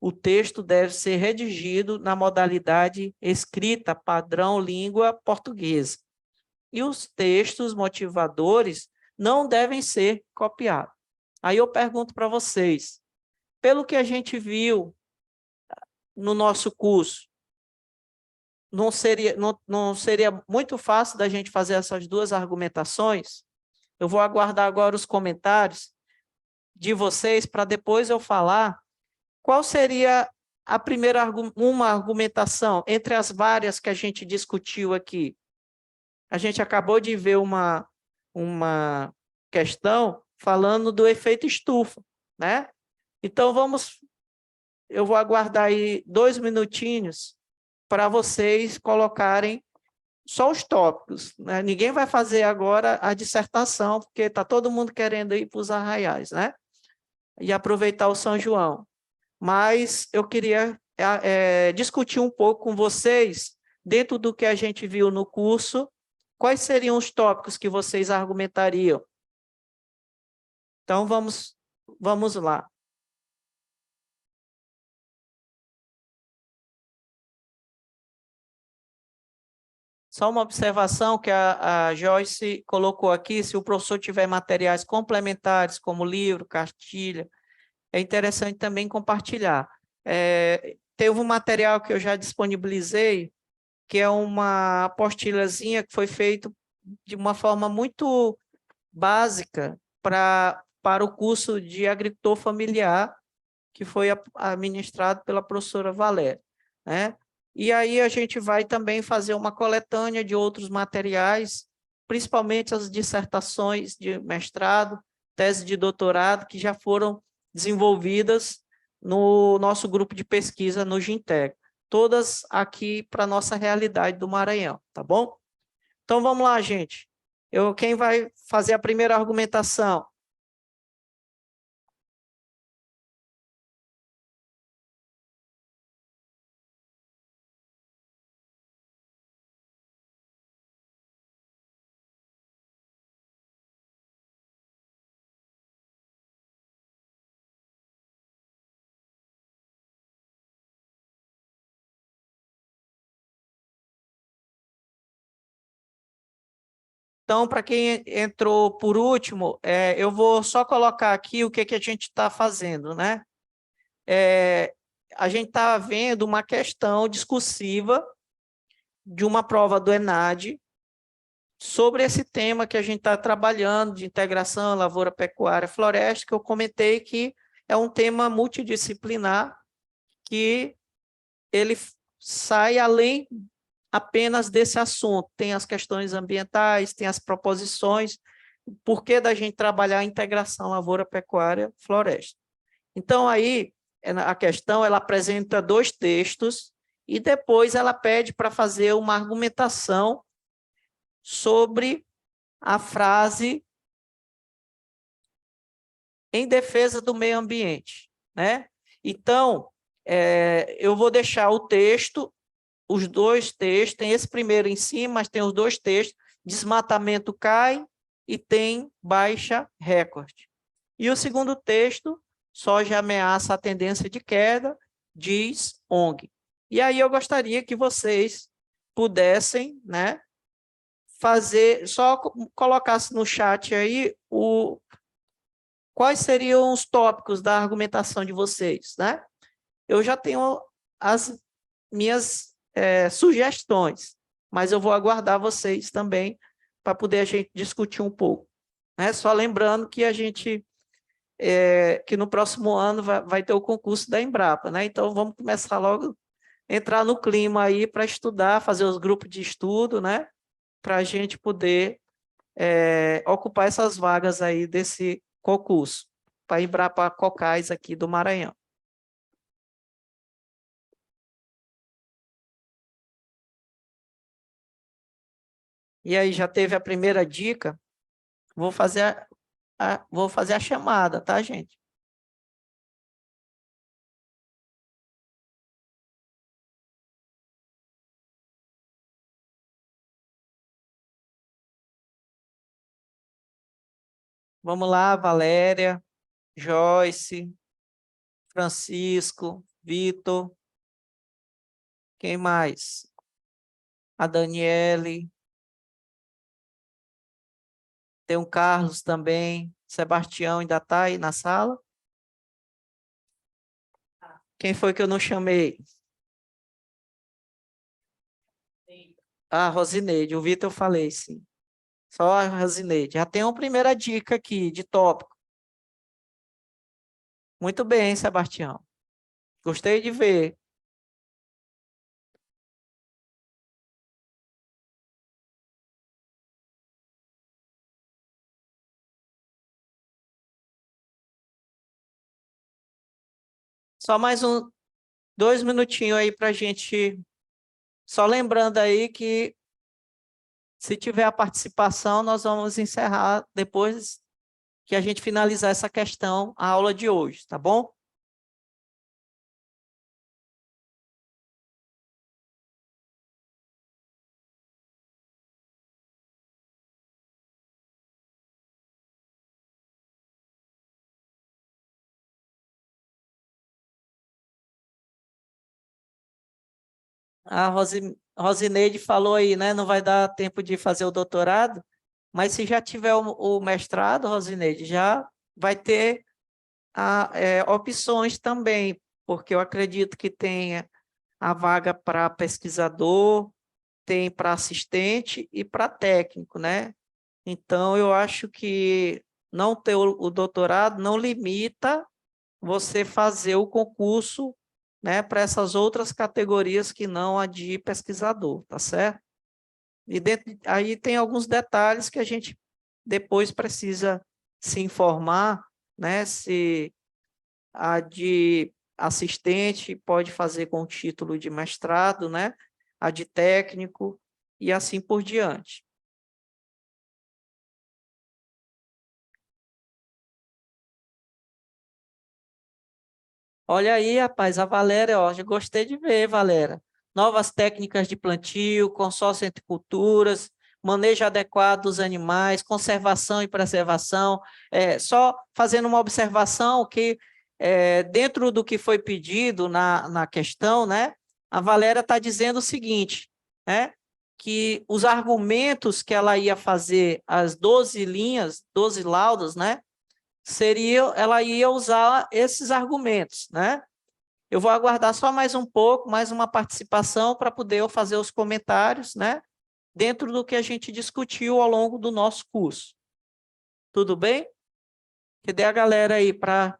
O texto deve ser redigido na modalidade escrita padrão língua portuguesa. E os textos motivadores não devem ser copiados. Aí eu pergunto para vocês, pelo que a gente viu no nosso curso, não seria muito fácil da gente fazer essas 2 argumentações? Eu vou aguardar agora os comentários de vocês para depois eu falar qual seria a primeira uma argumentação entre as várias que a gente discutiu aqui. A gente acabou de ver uma questão falando do efeito estufa, né? Então, eu vou aguardar aí 2 minutinhos para vocês colocarem só os tópicos, né? Ninguém vai fazer agora a dissertação, porque está todo mundo querendo ir para os arraiais, né? E aproveitar o São João. Mas eu queria discutir um pouco com vocês, dentro do que a gente viu no curso, quais seriam os tópicos que vocês argumentariam. Então, vamos lá. Só uma observação que a Joyce colocou aqui, se o professor tiver materiais complementares, como livro, cartilha, é interessante também compartilhar. Teve um material que eu já disponibilizei, que é uma apostilazinha que foi feito de uma forma muito básica para o curso de agricultor familiar, que foi administrado pela professora Valéria, né? E aí a gente vai também fazer uma coletânea de outros materiais, principalmente as dissertações de mestrado, tese de doutorado, que já foram desenvolvidas no nosso grupo de pesquisa no GINTEG, todas aqui para a nossa realidade do Maranhão, tá bom? Então vamos lá, gente. Quem vai fazer a primeira argumentação? Então, para quem entrou por último, eu vou só colocar aqui o que a gente está fazendo, né? A gente está vendo uma questão discursiva de uma prova do ENAD sobre esse tema que a gente está trabalhando, de integração, lavoura, pecuária, floresta, que eu comentei que é um tema multidisciplinar, que ele sai além apenas desse assunto, tem as questões ambientais, tem as proposições, o porquê da gente trabalhar a integração lavoura, pecuária, floresta. Então, aí, a questão, ela apresenta 2 textos e depois ela pede para fazer uma argumentação sobre a frase em defesa do meio ambiente, né? Então, eu vou deixar o texto, os 2 textos, tem esse primeiro em cima, mas tem os 2 textos, desmatamento cai e tem baixa recorde. E o segundo texto, soja ameaça a tendência de queda, diz ONG. E aí eu gostaria que vocês pudessem, né, só colocasse no chat aí quais seriam os tópicos da argumentação de vocês, né? Eu já tenho as minhas sugestões, mas eu vou aguardar vocês também para poder a gente discutir um pouco, né? Só lembrando que que no próximo ano vai ter o concurso da Embrapa, né? Então vamos começar logo a entrar no clima aí para estudar, fazer os grupos de estudo, né? Para a gente poder ocupar essas vagas aí desse concurso, para Embrapa Cocais aqui do Maranhão. E aí, já teve a primeira dica? Vou fazer a chamada, tá, gente? Vamos lá, Valéria, Joyce, Francisco, Vitor. Quem mais? A Daniele. Tem o Carlos também. Sebastião ainda está aí na sala? Quem foi que eu não chamei? Ah, Rosineide. O Vitor eu falei, sim. Só a Rosineide. Já tem uma primeira dica aqui de tópico. Muito bem, Sebastião. Gostei de ver. Só mais 2 minutinhos aí para a gente... Só lembrando aí que, se tiver a participação, nós vamos encerrar depois que a gente finalizar essa questão, a aula de hoje, tá bom? A Rosineide falou aí, né? Não vai dar tempo de fazer o doutorado, mas se já tiver o mestrado, Rosineide, já vai ter opções também, porque eu acredito que tenha a vaga para pesquisador, tem para assistente e para técnico, né? Então, eu acho que não ter o doutorado não limita você fazer o concurso, né, para essas outras categorias que não a de pesquisador, tá certo? E aí tem alguns detalhes que a gente depois precisa se informar, né, se a de assistente pode fazer com o título de mestrado, né, a de técnico e assim por diante. Olha aí, rapaz, a Valéria, ó, já gostei de ver, Valéria. Novas técnicas de plantio, consórcio entre culturas, manejo adequado dos animais, conservação e preservação. Só fazendo uma observação que, dentro do que foi pedido na questão, né, a Valéria está dizendo o seguinte, né, que os argumentos que ela ia fazer, as 12 linhas, 12 laudos, né, ela ia usar esses argumentos, né? Eu vou aguardar só mais um pouco, mais uma participação para poder eu fazer os comentários, né? Dentro do que a gente discutiu ao longo do nosso curso. Tudo bem? Cadê a galera aí para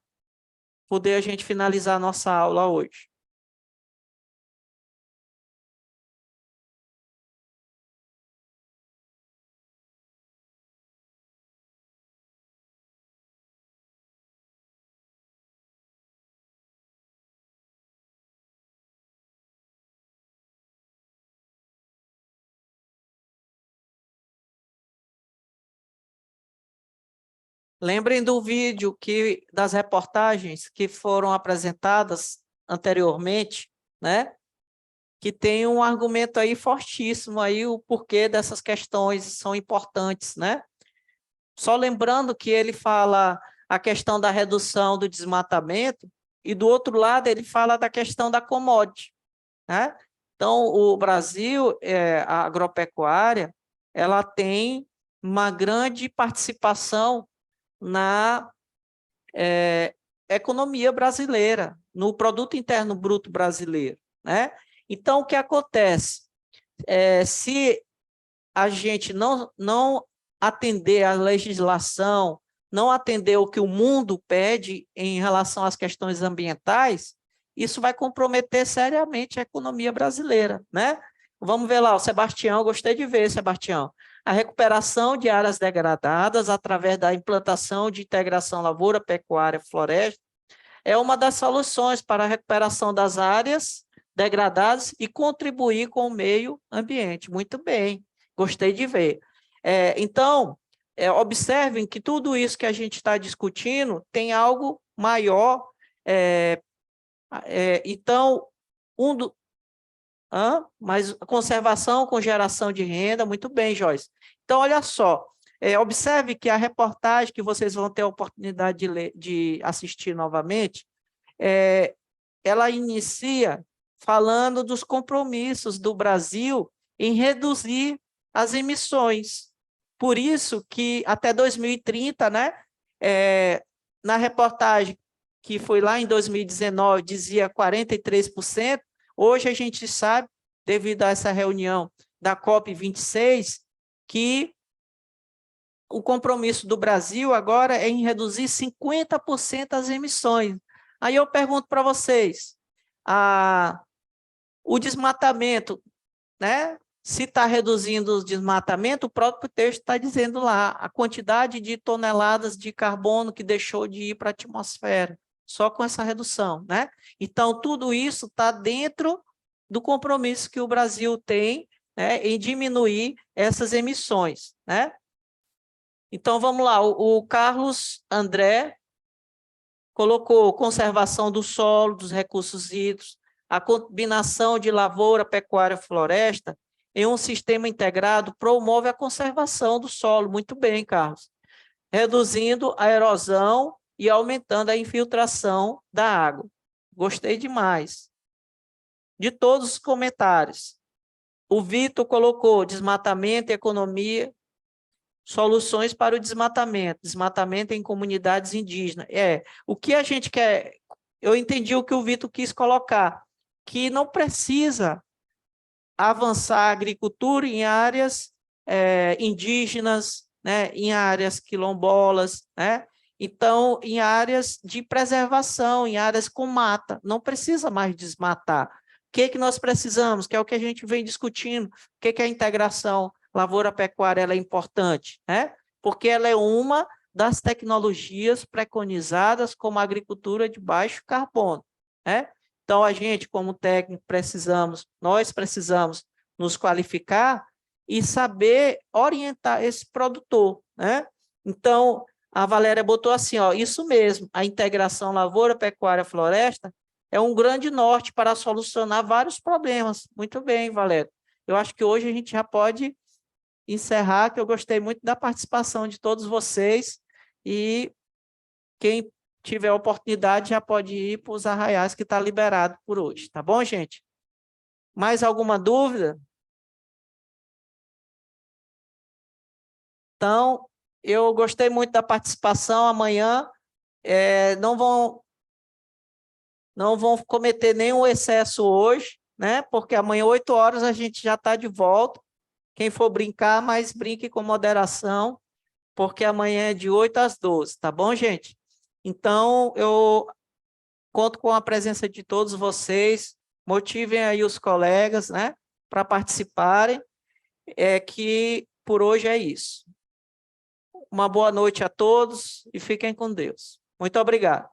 poder a gente finalizar a nossa aula hoje? Lembrem do vídeo das reportagens que foram apresentadas anteriormente, né? Que tem um argumento aí fortíssimo, aí o porquê dessas questões são importantes, né? Só lembrando que ele fala a questão da redução do desmatamento e, do outro lado, ele fala da questão da commodity, né? Então, o Brasil, a agropecuária, ela tem uma grande participação na economia brasileira, no produto interno bruto brasileiro, né? Então, o que acontece? Se a gente não atender à legislação, não atender o que o mundo pede em relação às questões ambientais, isso vai comprometer seriamente a economia brasileira, né? Vamos ver lá, o Sebastião, gostei de ver, Sebastião. A recuperação de áreas degradadas através da implantação de integração lavoura, pecuária, floresta é uma das soluções para a recuperação das áreas degradadas e contribuir com o meio ambiente. Muito bem, gostei de ver. Então, observem que tudo isso que a gente está discutindo tem algo maior. Então, mas conservação com geração de renda, muito bem, Joyce. Então, olha só, observe que a reportagem que vocês vão ter a oportunidade de assistir novamente, ela inicia falando dos compromissos do Brasil em reduzir as emissões. Por isso que até 2030, né, na reportagem que foi lá em 2019, dizia 43%, hoje a gente sabe, devido a essa reunião da COP26, que o compromisso do Brasil agora é em reduzir 50% as emissões. Aí eu pergunto para vocês, o desmatamento, né? Se está reduzindo o desmatamento, o próprio texto está dizendo lá a quantidade de toneladas de carbono que deixou de ir para a atmosfera, só com essa redução, né? Então, tudo isso está dentro do compromisso que o Brasil tem, né, em diminuir essas emissões, né? Então, vamos lá, o Carlos André colocou conservação do solo, dos recursos hídricos, a combinação de lavoura, pecuária e floresta em um sistema integrado promove a conservação do solo. Muito bem, Carlos. Reduzindo a erosão e aumentando a infiltração da água. Gostei demais. De todos os comentários. O Vitor colocou desmatamento e economia, soluções para o desmatamento em comunidades indígenas. O que a gente quer, eu entendi o que o Vitor quis colocar, que não precisa avançar a agricultura em áreas indígenas, né, em áreas quilombolas, né? Então, em áreas de preservação, em áreas com mata, não precisa mais desmatar. O que nós precisamos? Que é o que a gente vem discutindo, o que a integração lavoura-pecuária ela é importante, né? Porque ela é uma das tecnologias preconizadas como agricultura de baixo carbono, né? Então, a gente, como técnico, nós precisamos nos qualificar e saber orientar esse produtor, né? Então, a Valéria botou assim, ó, isso mesmo, a integração lavoura, pecuária, floresta é um grande norte para solucionar vários problemas. Muito bem, Valéria. Eu acho que hoje a gente já pode encerrar, que eu gostei muito da participação de todos vocês e quem tiver oportunidade já pode ir para os arraiais que está liberado por hoje. Tá bom, gente? Mais alguma dúvida? Então, eu gostei muito da participação. Amanhã não vão cometer nenhum excesso hoje, né? Porque amanhã, 8 horas, a gente já está de volta. Quem for brincar, mas brinque com moderação, porque amanhã é de 8 às 12, tá bom, gente? Então, eu conto com a presença de todos vocês, motivem aí os colegas, né, para participarem, que por hoje é isso. Uma boa noite a todos e fiquem com Deus. Muito obrigado.